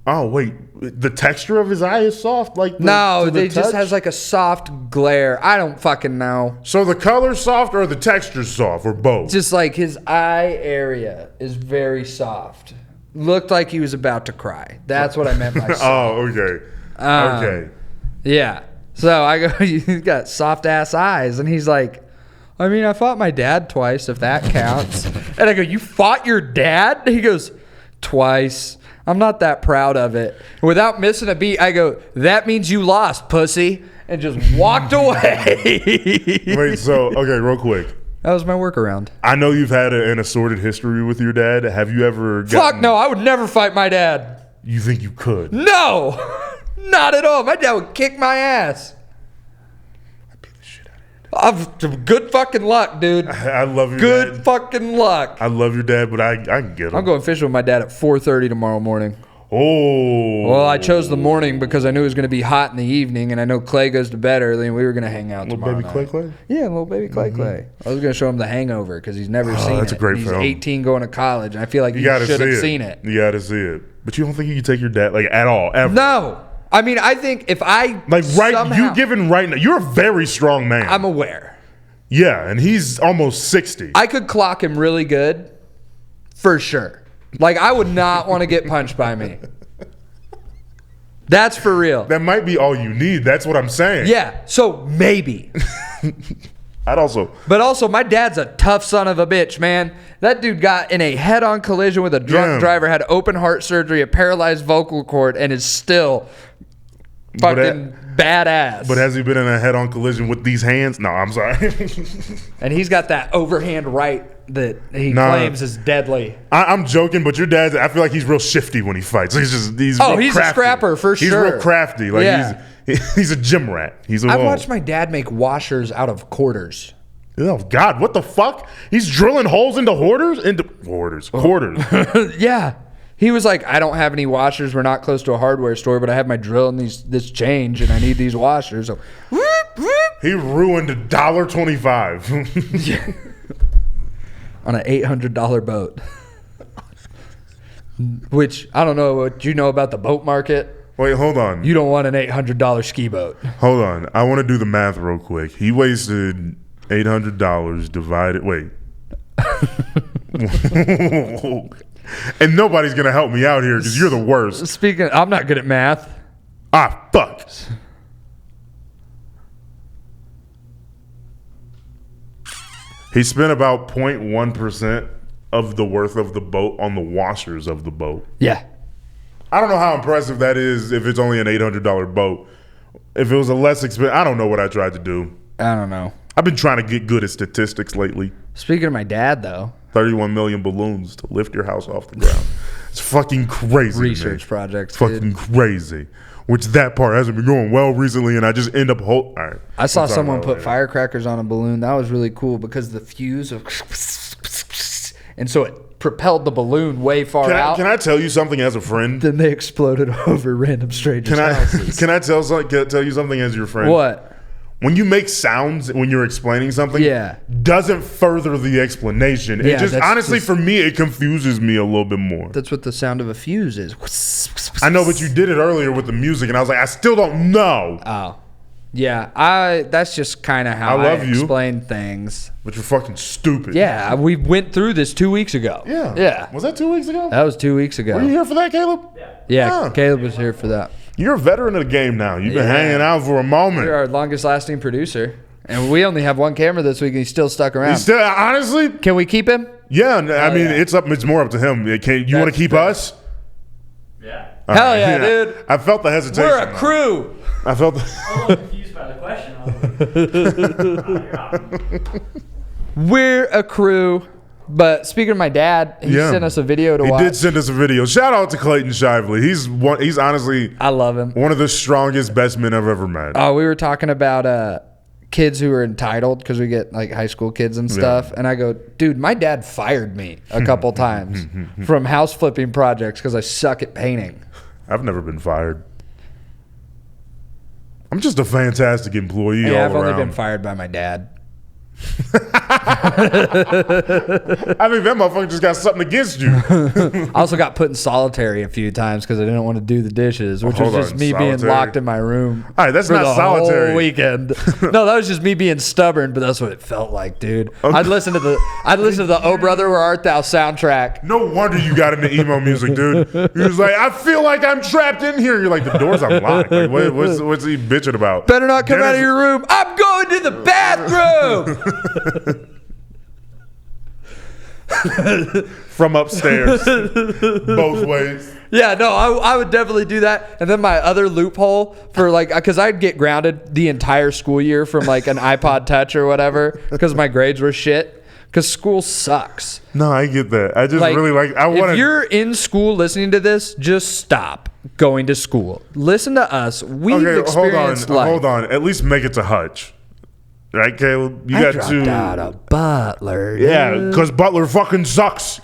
Oh wait, the texture of his eye is soft, like No, to the it just touch? has like a soft glare. I don't fucking know. So the color's soft or the texture's soft or both? Just like his eye area is very soft. Looked like he was about to cry. That's what I meant by soft. Oh, okay. Okay. Yeah. So I go, he's got soft ass eyes, and he's like, I mean, I fought my dad twice, if that counts. And I go, you fought your dad? He goes, twice. I'm not that proud of it. Without missing a beat, I go, that means you lost, pussy. And just walked away. Wait, so, okay, real quick. That was my workaround. I know you've had an assorted history with your dad. Have you ever Fuck no, I would never fight my dad. You think you could? No, not at all. My dad would kick my ass. I'd beat the shit out of I've good fucking luck, dude. I love your Good dad. fucking luck. I love your dad, but I can get him. I'm going fishing with my dad at 4:30 tomorrow morning. Oh. Well, I chose the morning because I knew it was going to be hot in the evening, and I know Clay goes to bed early, and we were going to hang out Little tomorrow baby night. Clay Clay? Yeah, little baby Clay Clay. I was going to show him The Hangover because he's never seen that's it. a great He's film. 18 going to college, and I feel like he You gotta should see have it. seen it. You gotta see it. But you don't think you could take your dad, like, at all, ever? No. I mean, I think if I Like, right, somehow, you given right now, you're a very strong man. I'm aware. Yeah, and he's almost 60. I could clock him really good, for sure. Like, I would not want to get punched by me. That's for real. That might be all you need. That's what I'm saying. Yeah, so maybe. I'd also. But also, my dad's a tough son of a bitch, man. That dude got in a head-on collision with a drunk driver, had open heart surgery, a paralyzed vocal cord, and is still fucking badass. But has he been in a head-on collision with these hands? No, I'm sorry. And he's got that overhand right that he claims is deadly. I'm joking, but your dad, I feel like he's real shifty when he fights. He's He's real a crafty. scrapper for He's sure. real crafty. Like Yeah. he's a gym rat. He's a I watched my dad make washers out of quarters. Oh God, what the fuck? He's drilling holes into quarters. Yeah. He was like, I don't have any washers. We're not close to a hardware store, but I have my drill and this change, and I need these washers. So, whoop, whoop. He ruined $1.25. On an $800 boat. Which, I don't know what you know about the boat market. Wait, hold on. You don't want an $800 ski boat. Hold on. I want to do the math real quick. He wasted $800 divided. Wait. And nobody's going to help me out here because you're the worst. Speaking of, I'm not good at math. Ah, fuck. He spent about 0.1% of the worth of the boat on the washers of the boat. Yeah. I don't know how impressive that is if it's only an $800 boat. If it was a less expensive, I don't know what I tried to do. I don't know. I've been trying to get good at statistics lately. Speaking of my dad, though. 31 million balloons to lift your house off the ground. It's fucking crazy. Research projects. Fucking crazy. Which that part hasn't been going well recently, and I just end up all right. I saw someone put firecrackers on a balloon. That was really cool because the fuse of and so it propelled the balloon way far out. Can I tell you something as a friend? Then they exploded over random strangers' houses. Can I tell you something as your friend? What? When you make sounds when you're explaining something, doesn't further the explanation. Yeah, It just honestly for me it confuses me a little bit more. That's what the sound of a fuse is. I know, but you did it earlier with the music, and I was like, I still don't know. Oh. Yeah, that's just kind of how I explain things. But you're fucking stupid. Yeah, we went through this 2 weeks ago. Yeah. Was that 2 weeks ago? That was 2 weeks ago. Were you here for that, Caleb? Yeah, Caleb was here for that. You're a veteran of the game now. You've been hanging out for a moment. You're our longest lasting producer. And we only have one camera this week and he's still stuck around. Honestly? Can we keep him? Yeah, I mean, it's more up to him. You want to keep us? Yeah. Hell yeah, dude. I felt the hesitation. We're a crew. I felt I'm a little confused by the question. I was like, We're a crew. But speaking of my dad, he sent us a video to watch. He did send us a video. Shout out to Clayton Shively. He's honestly, I love him. One of the strongest, best men I've ever met. Oh, we were talking about kids who are entitled because we get like high school kids and stuff. And I go, dude, my dad fired me a couple times from house flipping projects because I suck at painting. I've never been fired. I'm just a fantastic employee all I've around. only been fired by my dad. I mean, that motherfucker just got something against you. I also got put in solitary a few times because I didn't want to do the dishes, which was just me being locked in my room. All right, that's for not the solitary. whole weekend. No, that was just me being stubborn, but that's what it felt like, dude. Okay. I'd listen to the Oh Brother Where Art Thou soundtrack. No wonder you got into emo music, dude. He was like, I feel like I'm trapped in here. You're like, the door's unlocked. Like, what's he bitching about? Better not come out of your room. I'm going to the bathroom. From upstairs, both ways. Yeah, no, I would definitely do that. And then my other loophole for because I'd get grounded the entire school year from like an iPod Touch or whatever because my grades were shit. Because school sucks. No, I get that. I just really like. If you're in school listening to this, just stop going to school. Listen to us. We've experienced life. Hold on. At least make it to Hutch. Right, Caleb? I dropped out of Butler. Dude. Yeah, because Butler fucking sucks.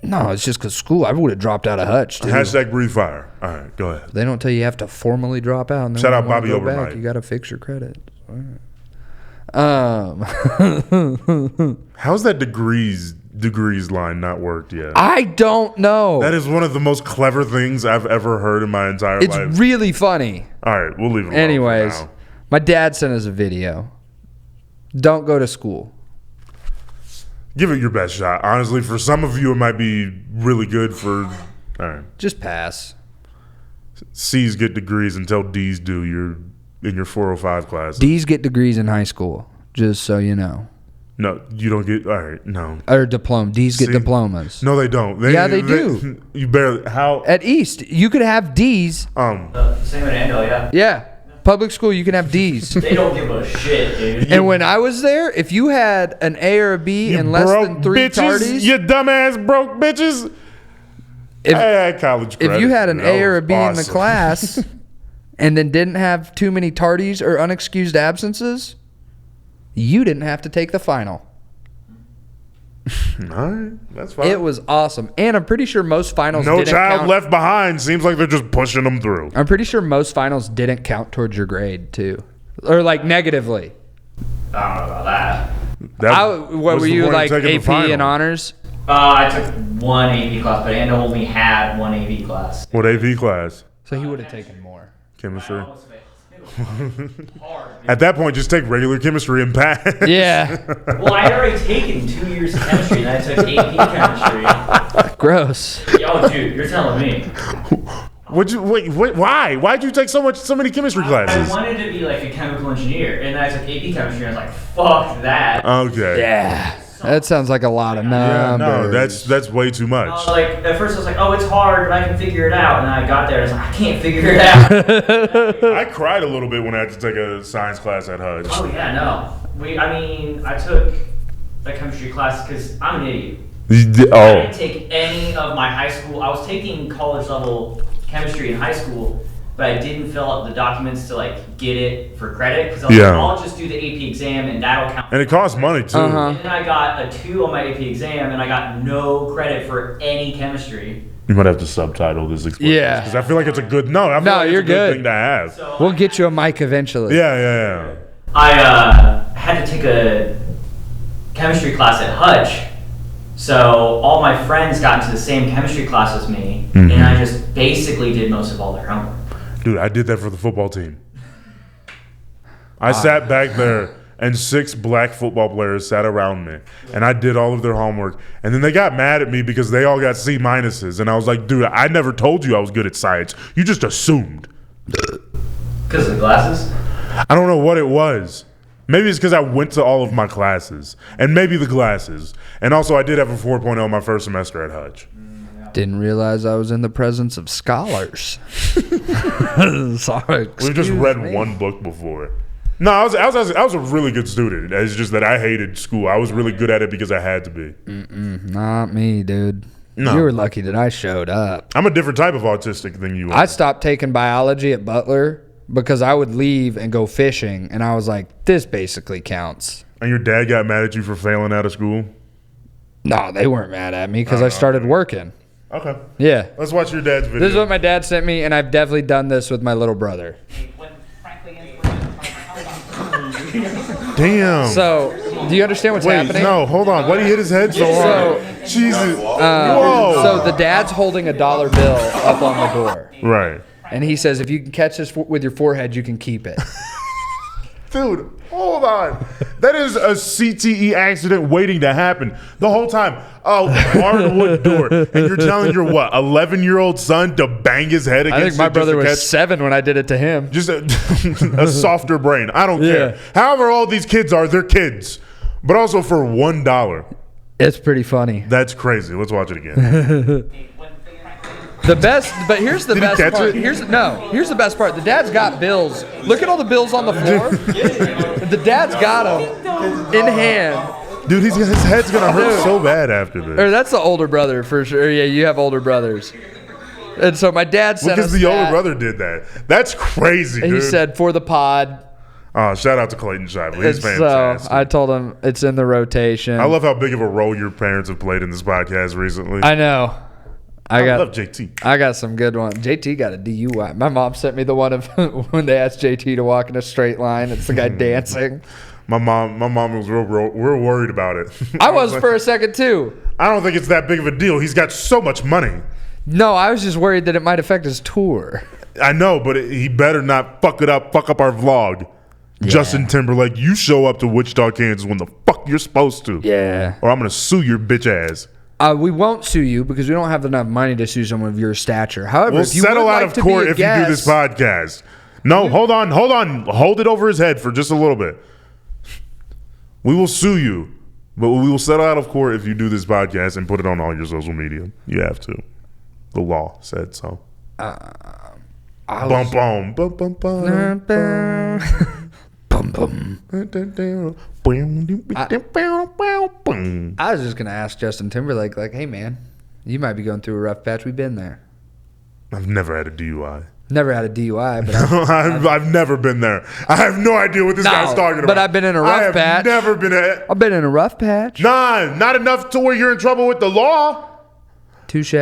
No, it's just because school. I would have dropped out of Hutch, too. Hashtag breathe fire. All right, go ahead. They don't tell you have to formally drop out. And Shout out Bobby Overnight. You got to fix your credit. How's that degrees line not worked yet? I don't know. That is one of the most clever things I've ever heard in my entire life. It's really funny. All right, we'll leave it alone. Anyways, for now. my dad sent us a video. Don't go to school. Give it your best shot. Honestly, for some of you, it might be really good for... All right. Just pass. C's get degrees until D's do. You're in your 405 class. D's get degrees in high school, just so you know. No, you don't get... All right, no. Or diploma. D's get diplomas. No, they don't. They do. You barely... How... At East, you could have D's. same at Andale, yeah. Yeah. Public school, you can have D's. They don't give a shit, dude. And when I was there, if you had an A or a B and less than 3 tardies... You dumbass broke bitches. I had college credit. If you had an A or a B in the awesome. class and then didn't have too many tardies or unexcused absences, you didn't have to take the final. All right, that's fine. It was awesome. And I'm pretty sure most finals No didn't child count. left behind. Seems like they're just pushing them through. I'm pretty sure most finals didn't count towards your grade, too. Or, like, negatively. I don't know about that. What were you, like, AP and honors? I took one AP class, but Andale only had one AP class. What AV class? So he would have taken more. Chemistry. Hard. At that point, just take regular chemistry and pass. Yeah. Well, I had already taken 2 years of chemistry, and I took AP chemistry. Gross. Yo, dude, you're telling me. Wait, why? Why'd you take so many chemistry I classes? wanted to be like a chemical engineer, and then I took AP chemistry, and I was like, fuck that. Okay. Yeah. That sounds like a lot of Yeah, numbers. no, that's way too much. Like, at first I was like, oh, it's hard, but I can figure it out. And then I got there, and I was like, I can't figure it out. I cried a little bit when I had to take a science class at Hutch. Oh, yeah, no. I took a chemistry class because I'm an idiot. I didn't take any of my high school. I was taking college level chemistry in high school, but I didn't fill out the documents to like get it for credit because I was like, I'll just do the AP exam and that'll count. And it costs money too. And then I got a 2 on my AP exam and I got no credit for any chemistry. You might have to subtitle this explicitly. Yeah. Because I feel like it's a good it's you're a good good. thing to have. So We'll get you a mic eventually. Yeah. I had to take a chemistry class at Hutch. So all my friends got into the same chemistry class as me, and I just basically did most of all their homework. Dude, I did that for the football team. I sat back there, and 6 black football players sat around me, and I did all of their homework. And then they got mad at me because they all got C minuses, and I was like, dude, I never told you I was good at science. You just assumed. Because of the glasses? I don't know what it was. Maybe it's because I went to all of my classes, and maybe the glasses. And also, I did have a 4.0 my first semester at Hutch. Didn't realize I was in the presence of scholars. Sorry, We've just read one book before. No, I was a really good student. It's just that I hated school. I was really good at it because I had to be. Not me, dude. No. You were lucky that I showed up. I'm a different type of autistic than you are. I stopped taking biology at Butler because I would leave and go fishing, and I was like, this basically counts. And your dad got mad at you for failing out of school? No, they weren't mad at me because I started working. Okay. Yeah. Let's watch your dad's video. This is what my dad sent me, and I've definitely done this with my little brother. Damn. So, do you understand what's happening? No, hold on. Why did he hit his head so hard? Jesus. Whoa. So the dad's holding a $1 bill up on the door. Right. And he says, if you can catch this with your forehead, you can keep it. Dude, hold on. That is a CTE accident waiting to happen the whole time. A hardwood door. And you're telling your, 11-year-old son to bang his head against it? I think my brother was 7 when I did it to him. Just a softer brain. I don't care. However old these kids are, they're kids. But also for $1. It's pretty funny. That's crazy. Let's watch it again. The best, but here's the Did he best catch part. it? Here's the best part. The dad's got bills. Look at all the bills on the floor. The dad's got them in hand. Dude, his head's going to hurt so bad after this. Or that's the older brother for sure. Yeah, you have older brothers. And so my dad said, because the older brother did that. That's crazy, dude. He said, for the pod. Shout out to Clayton Shively. He's fantastic. So I told him it's in the rotation. I love how big of a role your parents have played in this podcast recently. I know. I love JT. I got some good ones. JT got a DUI. My mom sent me the one of when they asked JT to walk in a straight line. It's the guy dancing. My mom was real worried about it. I was for a second too. I don't think it's that big of a deal. He's got so much money. No, I was just worried that it might affect his tour. I know, but he better not fuck up our vlog. Yeah. Justin Timberlake, you show up to Wichita, Kansas when the fuck you're supposed to. Yeah. Or I'm going to sue your bitch ass. We won't sue you because we don't have enough money to sue someone of your stature. However, we'll if you settle would out like of court if you do this podcast. No, hold on. Hold it over his head for just a little bit. We will sue you, but we will settle out of court if you do this podcast and put it on all your social media. You have to. The law said so. Bum bum bum bum bum bum. I was just gonna ask Justin Timberlake, like, hey man, you might be going through a rough patch. We've been there. I've never had a DUI. Never had a DUI, but I've never been there. I have no idea what this guy's talking about. But I've been in a rough patch. I've been in a rough patch. Nah, not enough to where you're in trouble with the law. Touche.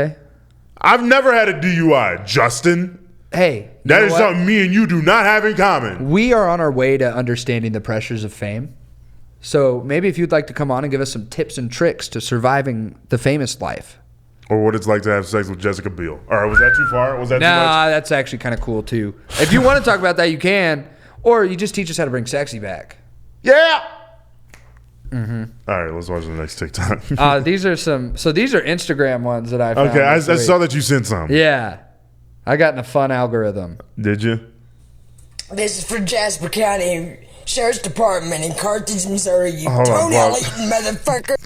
I've never had a DUI, Justin. Hey, that is something me and you do not have in common. We are on our way to understanding the pressures of fame. So maybe if you'd like to come on and give us some tips and tricks to surviving the famous life. Or what it's like to have sex with Jessica Biel. All right, was that too far? Was that too much? Nah, that's actually kind of cool too. If you want to talk about that, you can. Or you just teach us how to bring sexy back. Yeah. Mm-hmm. All right, let's watch the next TikTok. These are Instagram ones that I found. Okay, I saw that you sent some. Yeah. I got in a fun algorithm. Did you? This is for Jasper County Sheriff's Department in Carthage, Missouri. You toenail-eating motherfucker.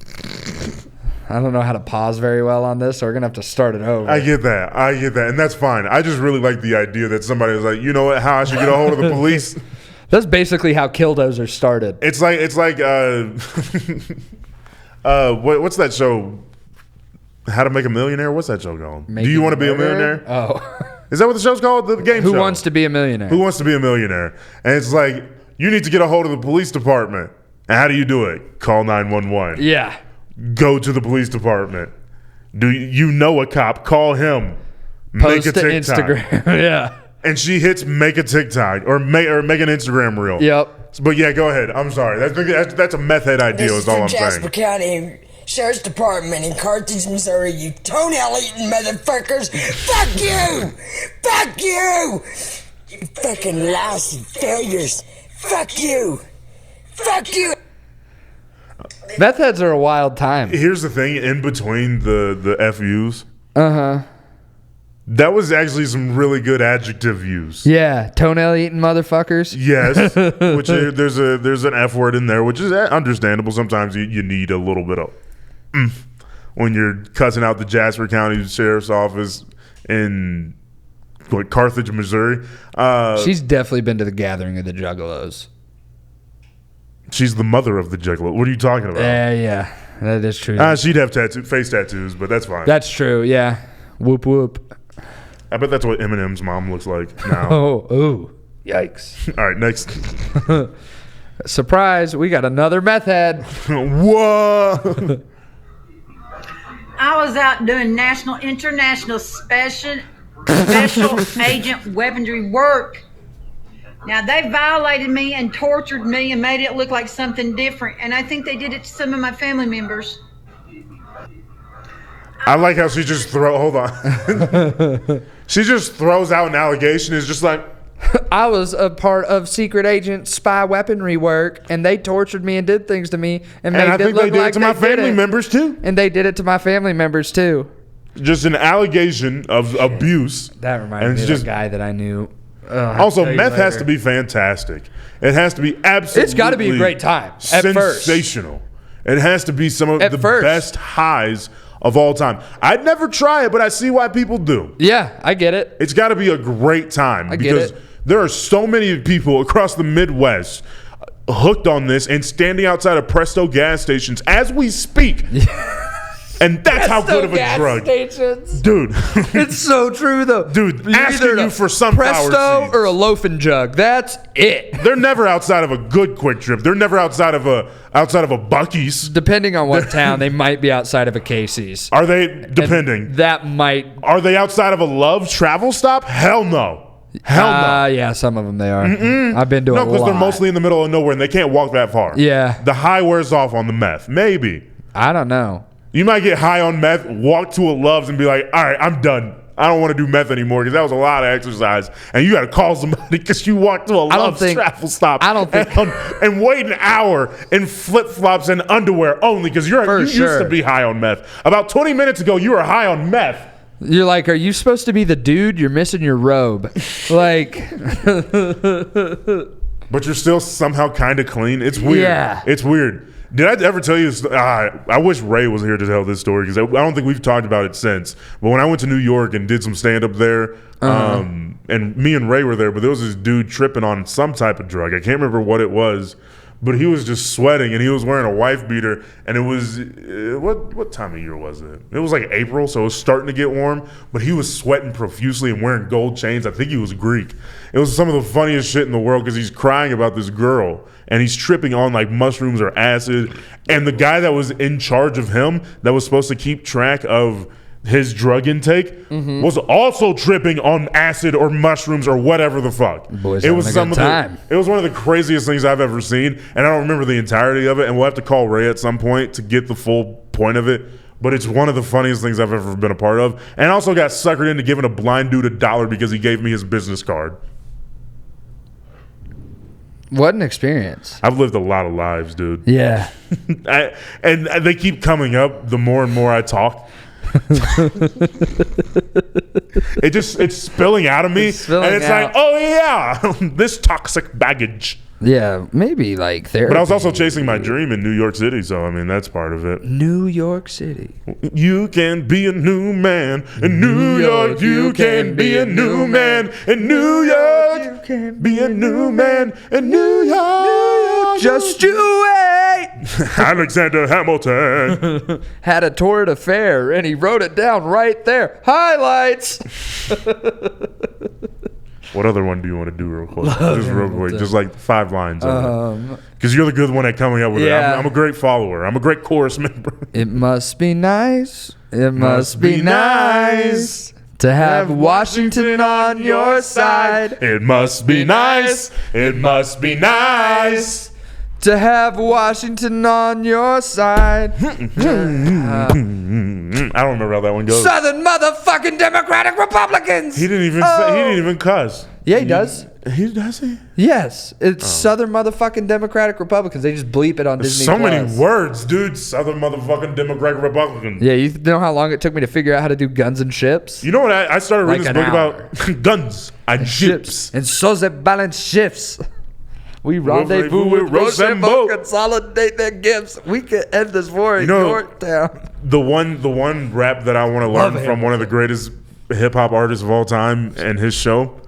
I don't know how to pause very well on this, so we're going to have to start it over. I get that. And that's fine. I just really like the idea that somebody was like, you know what, how I should get a hold of the police? That's basically how Killdozer started. It's like what's that show? How to Make a Millionaire? What's that show called? Do you want to be a millionaire? Oh. Is that what the show's called? The game show? Who Wants to Be a Millionaire? Who Wants to Be a Millionaire? And it's like, you need to get a hold of the police department. And how do you do it? Call 911. Yeah. Go to the police department. Do you know a cop? Call him. Post make a to TikTok. Instagram. Yeah. And she hits make a TikTok or make an Instagram reel. Yep. But yeah, go ahead. I'm sorry. That's a meth head idea. Is all I'm saying. Jasper County Sheriff's Department in Carthage, Missouri. You toenail-eating motherfuckers! Fuck you! Fuck you! You fucking lousy failures! Fuck you. Fuck you. Meth heads are a wild time. Here's the thing, in between the FUs, Uh-huh. that was actually some really good adjective use. Yeah, toenail eating motherfuckers. Yes, which there's an F word in there, which is understandable. Sometimes you need a little bit of when you're cussing out the Jasper County Sheriff's Office in Carthage, Missouri. She's definitely been to the gathering of the Juggalos. She's the mother of the Juggalo. What are you talking about? Yeah, that is true. She'd have face tattoos, but that's fine. That's true. Yeah, whoop whoop. I bet that's what Eminem's mom looks like now. Oh, yikes! All right, next. Surprise! We got another meth head. Whoa! I was out doing national, international, special agent weaponry work. Now, they violated me and tortured me and made it look like something different. And I think they did it to some of my family members. I like how she just hold on. She just throws out an allegation. It's just like, I was a part of secret agent spy weaponry work, and they tortured me and did things to me and made I it think look they did like it to my family members too. And they did it to my family members too. Just an allegation of abuse. That reminded me of a guy that I knew. Also, meth has to be fantastic. It has to be absolutely. It's got to be a great time. At first, sensational. It has to be some of the first. best highs of all time. I'd never try it, but I see why people do. Yeah, I get it. It's got to be a great time because there are so many people across the Midwest hooked on this and standing outside of Presto gas stations as we speak. And that's how good of a drug. Stations. Dude. It's so true, though. Dude, asking you for sunflower Presto seeds. or a loafing jug. That's it. They're never outside of a good Quick Trip. They're never outside of a Buc-ee's. Depending on what town, they might be outside of a Casey's. Are they? Depending. And that might. Are they outside of a Love's travel stop? Hell no. Hell no. Yeah, some of them they are. I've been to a lot. No, because they're mostly in the middle of nowhere and they can't walk that far. Yeah. The high wears off on the meth. Maybe. I don't know. You might get high on meth, walk to a Love's and be like, all right, I'm done. I don't want to do meth anymore because that was a lot of exercise. And you got to call somebody because you walked to a Love's travel stop. I don't think. And wait an hour in flip-flops and underwear only because you used to be high on meth. About 20 minutes ago, you were high on meth. You're like, are you supposed to be the dude? You're missing your robe. Like. But you're still somehow kind of clean. It's weird. Yeah. It's weird. Did I ever tell you? I wish Ray was here to tell this story because I don't think we've talked about it since. But when I went to New York and did some stand up there, and me and Ray were there, but there was this dude tripping on some type of drug. I can't remember what it was, but he was just sweating and he was wearing a wife beater. And it was what time of year was it? It was like April, so it was starting to get warm. But he was sweating profusely and wearing gold chains. I think he was Greek. It was some of the funniest shit in the world because he's crying about this girl. And he's tripping on like mushrooms or acid. And the guy that was in charge of him, that was supposed to keep track of his drug intake, was also tripping on acid or mushrooms or whatever the fuck. Boys, it was it was one of the craziest things I've ever seen. And I don't remember the entirety of it. And we'll have to call Ray at some point to get the full point of it. But it's one of the funniest things I've ever been a part of. And I also got suckered into giving a blind dude $1 because he gave me his business card. What an experience. I've lived a lot of lives, dude. Yeah. And they keep coming up the more and more I talk. It's spilling out of me. And it's like, oh yeah, this toxic baggage. Yeah, maybe like therapy. But I was also chasing my dream in New York City, so I mean that's part of it. New York City. You can be a new man in New York. You can be a new man in New York. You can be a new man in New York. Just you wait. Alexander Hamilton had a torrid affair, and he wrote it down right there. Highlights. What other one do you want to do real quick? Just real quick, just like 5 lines. Because you're the good one at coming up with it. I'm a great follower. I'm a great chorus member. It must be nice. It must be nice to have Washington on your side. It must be nice. It must be nice to have Washington on your side. I don't remember how that one goes. Southern motherfucking Democratic Republicans. He didn't even cuss. Yeah, he does. Does he? Yes, it's Southern motherfucking Democratic Republicans. They just bleep it on Disney So Plus. many words, dude. Southern motherfucking Democratic Republican. Yeah, you know how long it took me to figure out how to do guns and ships? You know what? I started reading Like this book an hour. about guns and ships. And so they balance shifts. We rendezvous with Rochambeau. Rochambeau, consolidate their gifts. We can end this war in Yorktown. The one rap that I want to learn from one of the greatest hip hop artists of all time and his show,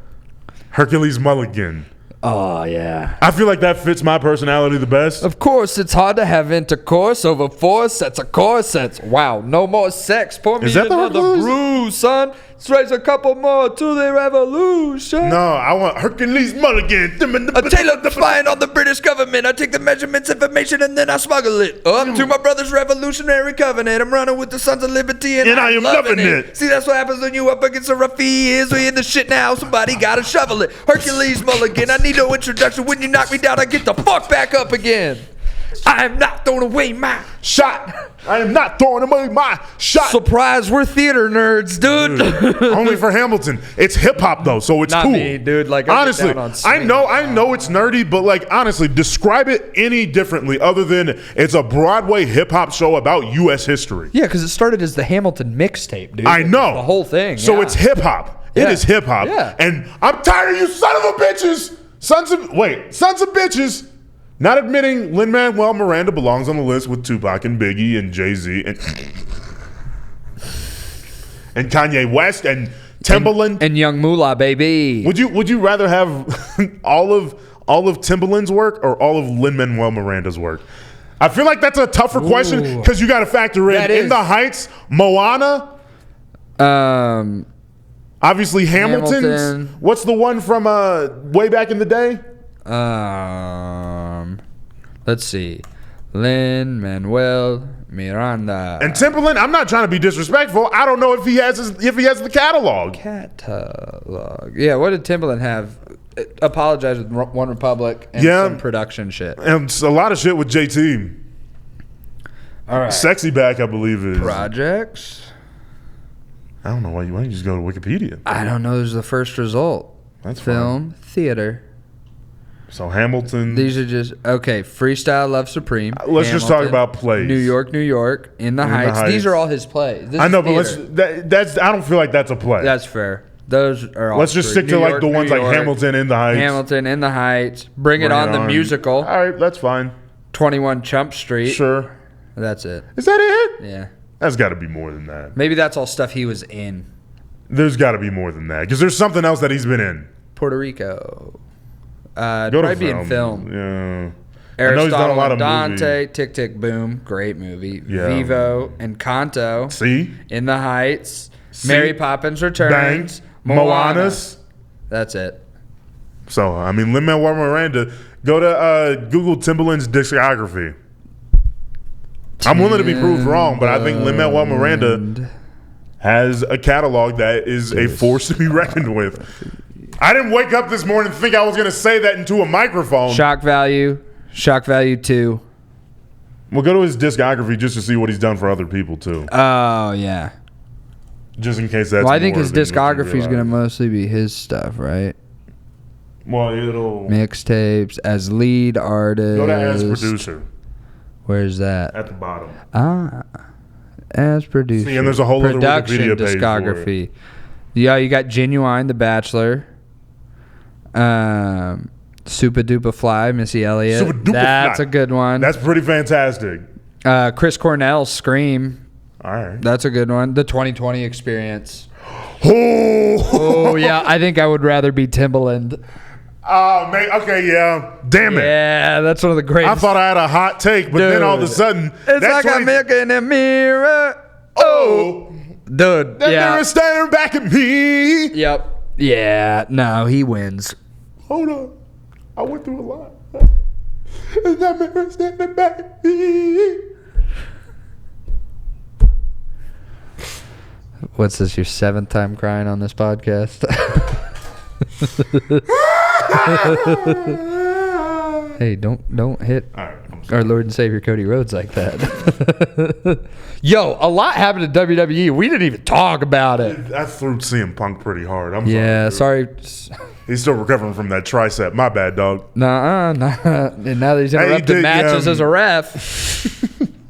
Hercules Mulligan. Oh, yeah. I feel like that fits my personality the best. Of course, it's hard to have intercourse over 4 sets of corsets. Wow, no more sex. Pour me Is that the another Hercules? brew, son. Let's raise a couple more to the revolution. No, I want Hercules Mulligan. A tailor spying on the British government. I take the measurements, information, and then I smuggle it up to my brother's revolutionary covenant. I'm running with the Sons of Liberty, and I am loving it. See, that's what happens when you up against a ruffians. We in the shit now. Somebody gotta shovel it. Hercules Mulligan. I need no introduction. When you knock me down, I get the fuck back up again. I am not throwing away my shot. I am not throwing away my shot. Surprise, we're theater nerds, dude. Only for Hamilton. It's hip hop though, so it's Not cool. me, dude. Like, I honestly, get down on I swing. know it's nerdy, but like honestly, describe it any differently other than it's a Broadway hip hop show about U.S. history. Yeah, because it started as the Hamilton mixtape, dude. I know The whole thing. So yeah. it's hip hop. It Yeah. is hip hop. Yeah. And I'm tired of you son of a bitches. Sons of bitches. Not admitting Lin Manuel Miranda belongs on the list with Tupac and Biggie and Jay-Z and Kanye West and Timbaland and Young Moolah, baby. Would you rather have all of Timbaland's work or all of Lin Manuel Miranda's work? I feel like that's a tougher question because you got to factor in That is. In the Heights, Moana, obviously Hamilton's. Hamilton. What's the one from way back in the day? Let's see. Lin Manuel Miranda. And Timbaland, I'm not trying to be disrespectful. I don't know if he has the catalog. Catalog. Yeah, what did Timbaland have? Apologize with One Republic and Yeah. some production shit. And a lot of shit with JT. All right. Sexy Back, I believe is. Projects. I don't know why you just go to Wikipedia. I don't know. There's the first result. That's Film, theater. So Hamilton. These are just okay. Freestyle Love Supreme. Let's just talk about plays. New York, In the Heights. Heights. These are all his plays. This I is know, but theater. that's I don't feel like that's a play. That's fair. Those are all. Let's just three. stick to New like York, the ones New like York, Hamilton in the Heights. Hamilton in the Heights. Bring It On, the musical. All right, that's fine. 21 Chump Street. Sure. That's it. Is that it? Yeah. That's got to be more than that. Maybe that's all stuff he was in. There's got to be more than that because there's something else that he's been in. Puerto Rico. Go Probably to be in film. Yeah. Aristotle I know he's done a lot and of Dante, movies. Tick Tick Boom, great movie. Yeah. Vivo and Kanto. See? In the Heights. See? Mary Poppins Returns. Bang. Moanas. That's it. So, I mean, Lin Manuel Miranda, go to Google Timbaland's discography. I'm willing to be proved wrong, but I think Lin Manuel Miranda has a catalog that is a force to be reckoned with. I didn't wake up this morning and think I was going to say that into a microphone. Shock Value 2. We'll go to his discography just to see what he's done for other people, too. Oh, yeah. Just in case that's Well, I think more his than what you discography is going to realize. mostly be his stuff, right? Well, it'll... Mixtapes as lead artist. Go to as producer Where's that? at the bottom. As producer. See, and there's a whole other production Wikipedia page for discography. Yeah, you got Genuine, The Bachelor. Super Duper Fly, Missy Elliott. Super Duper That's Fly. a good one. That's pretty fantastic. Chris Cornell's Scream. All right. That's a good one. The 2020 Experience. Oh, Oh, yeah. I think I would rather be Timbaland. oh, man. Okay, yeah. Damn it. Yeah, that's one of the greatest. I thought I had a hot take, but then all of a Dude. sudden, It's like I'm in the mirror. oh, Dude, that yeah. mirror staring back at me. Yep. Yeah, no, he wins. Hold on. I went through a lot. And that mirror staring back at me. What's this, your 7th time crying on this podcast? Hey, don't hit All right, Mahomes. Our Lord and Savior Cody Rhodes like that. Yo, a lot happened in WWE. We didn't even talk about it. I threw CM Punk pretty hard. I'm Sorry. He's still recovering from that tricep. My bad, dog. Nah. And now that he's interrupted matches as a ref.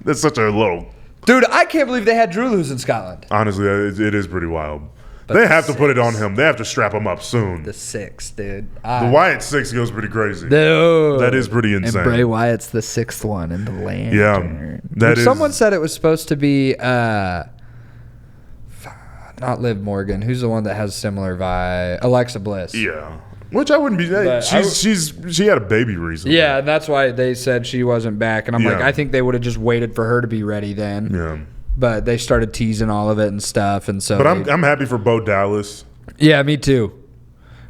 That's such a little. Dude, I can't believe they had Drew lose in Scotland. Honestly, it is pretty wild. They have to put it on him. They have to strap him up soon. The 6, dude. The Wyatt 6 goes pretty crazy. Dude. That is pretty insane. And Bray Wyatt's the 6th one in the lantern. Yeah, that is. Someone said it was supposed to be not Liv Morgan. Who's the one that has similar vibe? Alexa Bliss. Yeah. Which I wouldn't be. She had a baby recently. Yeah, and that's why they said she wasn't back. And I'm like, I think they would have just waited for her to be ready then. Yeah. But they started teasing all of it and stuff, and so. But I'm happy for Bo Dallas. Yeah, me too.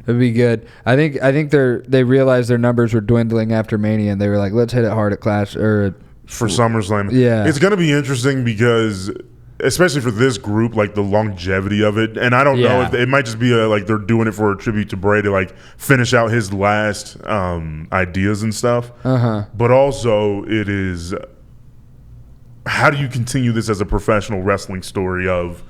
It'd be good. I think they realized their numbers were dwindling after Mania, and they were like, let's hit it hard at Clash or for SummerSlam. Yeah, it's gonna be interesting because, especially for this group, like the longevity of it, and I don't know if it might just be like they're doing it for a tribute to Bray to like finish out his last ideas and stuff. But also it is. How do you continue this as a professional wrestling story of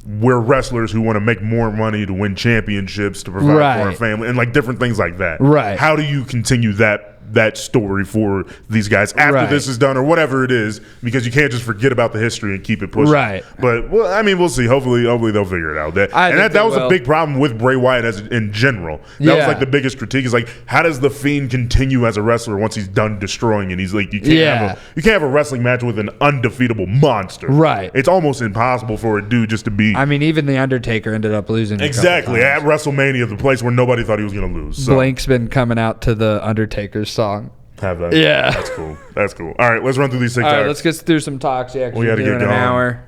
we're wrestlers who want to make more money to win championships to provide for our family and like different things like that? Right. How do you continue that story for these guys after this is done or whatever it is? Because you can't just forget about the history and keep it pushing. Right. But well, I mean, we'll see. Hopefully they'll figure it out. That was a big problem with Bray Wyatt in general. That was like the biggest critique is like, how does the Fiend continue as a wrestler once he's done destroying? And he's like, you can't have a wrestling match with an undefeatable monster. Right. It's almost impossible for a dude just to be. I mean, even the Undertaker ended up losing. Exactly at WrestleMania, the place where nobody thought he was going to lose. So. Blank's been coming out to the Undertaker's song. Have that. Yeah. That's cool. All right, let's run through these TikToks. All right, let's get through some talks. Yeah, we got to get going. An hour.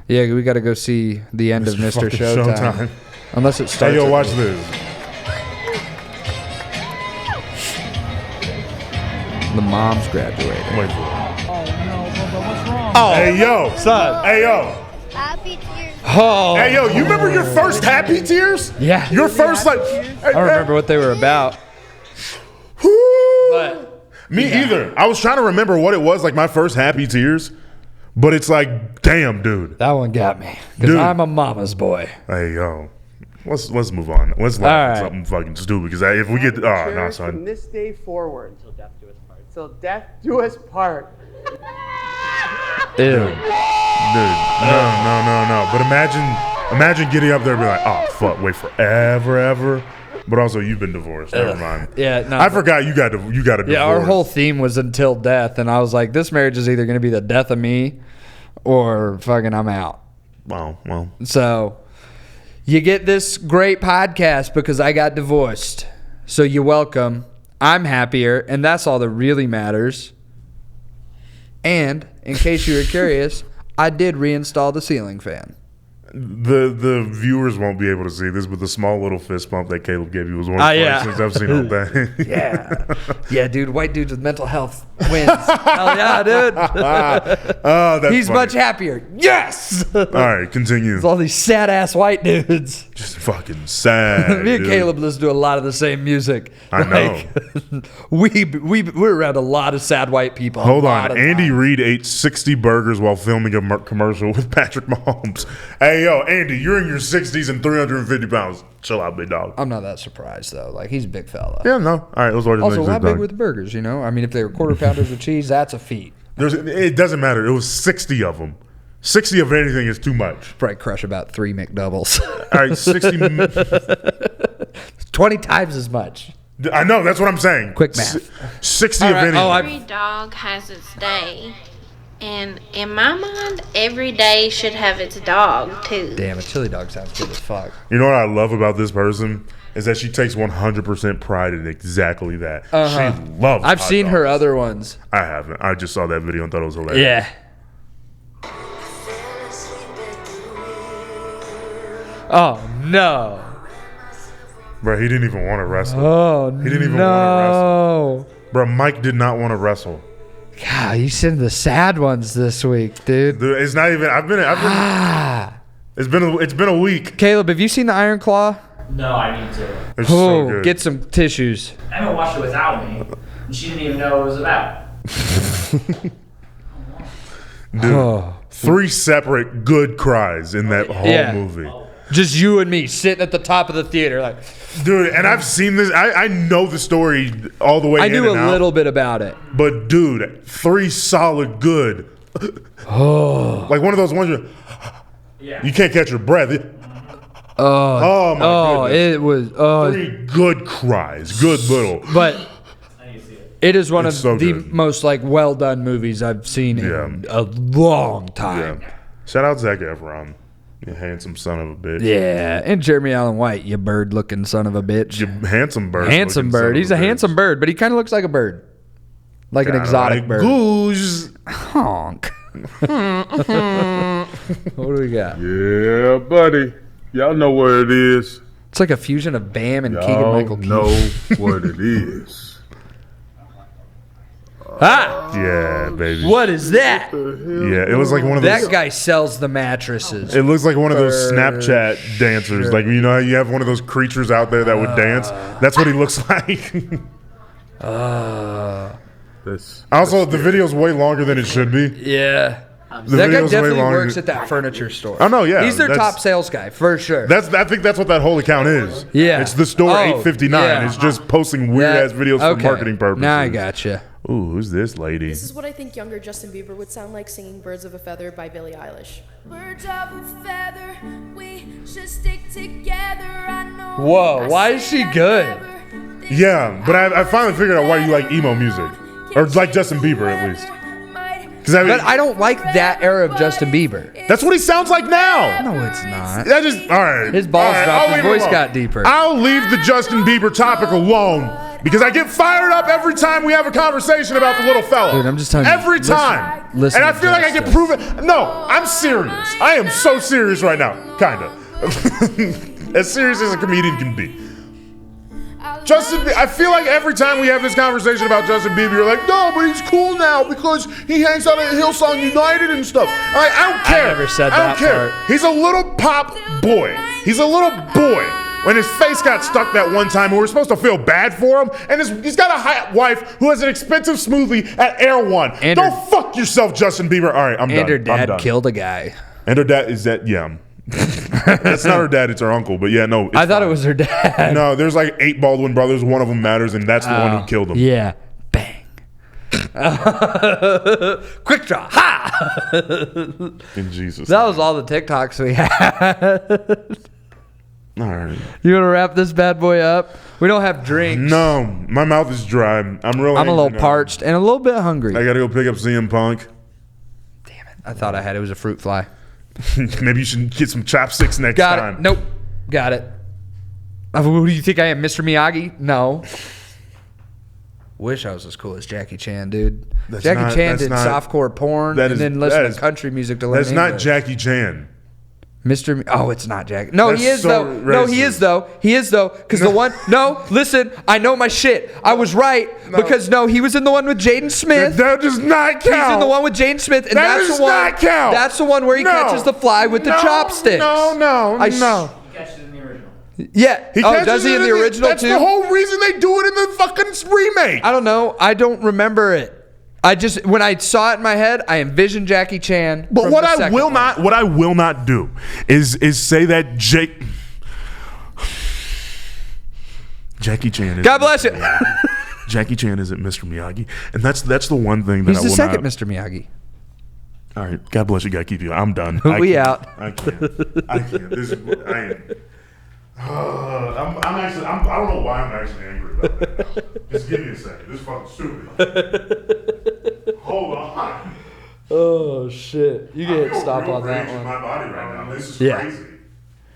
Yeah, we got to go see the end of Mr. Showtime. Unless it starts. Hey, yo, watch this. The mom's graduating. Wait for it. Oh no, Bubba, what's wrong? Oh, hey, yo, son. Hey, yo. Happy tears. Oh. Hey, yo, you remember your first Happy Tears? Yeah. Your first like. I don't remember what they were about. But me either. I was trying to remember what it was, like my first Happy Tears, but it's like, damn, dude. That one got me because I'm a mama's boy. Hey, yo, let's move on. Let's laugh at something fucking stupid because if we get no, son. From this day forward, till death do us part. Till death do us part. Ew. Dude, no. But imagine getting up there and be like, oh fuck, wait forever, ever. But also, you've been divorced. Never mind. Yeah, no. I forgot you got a divorce. Yeah, our whole theme was until death, and I was like, this marriage is either going to be the death of me, or fucking I'm out. Wow. Well. So, you get this great podcast because I got divorced. So you're welcome. I'm happier, and that's all that really matters. And in case you were curious, I did reinstall the ceiling fan. The viewers won't be able to see this, but the small little fist bump that Caleb gave you was one of the funniest I've seen all day. Yeah, dude. White dudes with mental health wins. Hell yeah, dude. That's He's funny. much happier. Yes. All right, continue. It's all these sad ass white dudes. Just fucking sad. Me and Caleb listen to a lot of the same music. I know. We're around a lot of sad white people. Hold on. Andy Reid ate 60 burgers while filming a commercial with Patrick Mahomes. Hey, yo, Andy, you're in your 60s and 350 pounds. Chill out, big dog. I'm not that surprised, though. Like, he's a big fella. Yeah, no. All right, let's watch the Also, next how TikTok. big were the burgers, you know? I mean, if they were quarter pounders with cheese, that's a feat. It doesn't matter. It was 60 of them. 60 of anything is too much. Probably crush about 3 McDoubles. All right, 60. 20 times as much. I know, that's what I'm saying. Quick math. 60 All of right, anything. Every dog has its day. And in my mind, every day should have its dog, too. Damn, a chili dog sounds good as fuck. You know what I love about this person? Is that she takes 100% pride in exactly that. She loves I've hot seen her dogs. other ones. I haven't. I just saw that video and thought it was hilarious. Yeah. Oh, no. Bro, he didn't even want to wrestle. Oh, He didn't even no. want to wrestle. Bro, Mike did not want to wrestle. God, you send the sad ones this week, dude. Dude, it's not even. It's been a week. Caleb, have you seen the Iron Claw? No, I need to. It's so Oh, good. get some tissues. Emma watched it without me, and she didn't even know what it was about. Dude, 3 separate good cries in that whole movie. Just you and me sitting at the top of the theater, like, dude. And I've seen this. I know the story all the way. I in knew and a out, little bit about it. but dude, 3 solid good. Like one of those ones you can't catch your breath. Oh my goodness. It was 3 good cries, good little. But it is one of so the good. most like well done movies I've seen in a long time. Yeah. Shout out Zac Efron, you handsome son of a bitch. Yeah, and Jeremy Allen White, you bird-looking son of a bitch. You handsome bird. Handsome looking son bird. of He's a bitch. handsome bird, but he kind of looks like a bird, like an Kinda exotic like bird. Goose. Honk. What do we got? Yeah, buddy. Y'all know what it is. It's like a fusion of Bam and Y'all Keegan-Michael Key. know what it is. Ah! Yeah, baby. What is that? Yeah, it was like one of those. That guy sells the mattresses. It looks like one of those Snapchat dancers. sure. Like, you know how you have one of those creatures out there that would dance? That's what he looks like. Also, the video's way longer than it should be. Yeah. The That guy video's way definitely longer. works at that furniture store. Oh, no, yeah. He's their that's- top sales guy, for sure. I think that's what that whole account is. Yeah. It's the store Oh, 859. yeah. It's just posting weird-ass videos for marketing purposes. Now I gotcha. Ooh, who's this lady? This is what I think younger Justin Bieber would sound like singing Birds of a Feather by Billie Eilish. Birds of a feather, we should stick together. I know. Whoa, why is she good? Yeah, but I finally figured out why you like emo music. Or like Justin Bieber, at least. But I don't like that era of Justin Bieber. That's what he sounds like now. No, it's not. That just all right. His balls All right, dropped. I'll His leave it voice alone. got deeper. I'll leave the Justin Bieber topic alone because I get fired up every time we have a conversation about the little fella. Dude, I'm just telling you, every listen- time. listen and I to feel like I can Justice. prove it. No, I'm serious. I am so serious right now. Kinda. As serious as a comedian can be. I feel like every time we have this conversation about Justin Bieber, you're like, no, but he's cool now because he hangs out at Hillsong United and stuff. Like, I don't care. never said I don't that care. part. He's a little pop boy. He's a little boy. When his face got stuck that one time, and we were supposed to feel bad for him, and he's got a hot wife who has an expensive smoothie at Air One. And Don't her- fuck yourself, Justin Bieber. All right, I'm done. And her I'm dad done. killed a guy. And her dad is that, yeah. That's not her dad, it's her uncle. But yeah, no. I thought it was her dad. No, there's like 8 Baldwin brothers. One of them matters, and that's the one who killed him. Yeah. Bang. Quick draw. Ha! In Jesus. That was all the TikToks we had. All right. You want to wrap this bad boy up? We don't have drinks. No, my mouth is dry. I'm really. I'm a little angry now. parched and a little bit hungry. I gotta go pick up CM Punk. Damn it. I thought I had it. It was a fruit fly. Maybe you should get some chopsticks next Got time. it. Nope. Got it. Who do you think I am, Mr. Miyagi? No. Wish I was as cool as Jackie Chan, dude. Jackie Chan did softcore porn and then listened to country music to learn That's not English. Jackie Chan. Oh, it's not Jackie. No, That's he is so though. No, he is though. He is though. Because the one. No, listen. I know my shit. I was right because he was in the one with Jaden Smith. That does not count. He's in the one with Jaden Smith, and That that's does the one. not count. That's the one where he No. catches the fly with the chopsticks. No. No. He catches it in the original. Yeah. He Oh, catches does he it in the original That's too? the whole reason they do it in the fucking remake. I don't know. I don't remember it. When I saw it in my head, I envisioned Jackie Chan. But from what the I second will one. not do is say that Jackie Chan is God bless you. Jackie Chan isn't Mr. Miyagi, and that's the one thing that He's I the will second not. Mr. Miyagi. All right, God bless you. God keep you. I'm done. We can't. out. I can't. I am. I don't know why I'm actually angry about that now. Just give me a second. This is fucking stupid. Hold on. Oh shit! You I get feel stop real on that rage in one. my body right now. This is Yeah. crazy.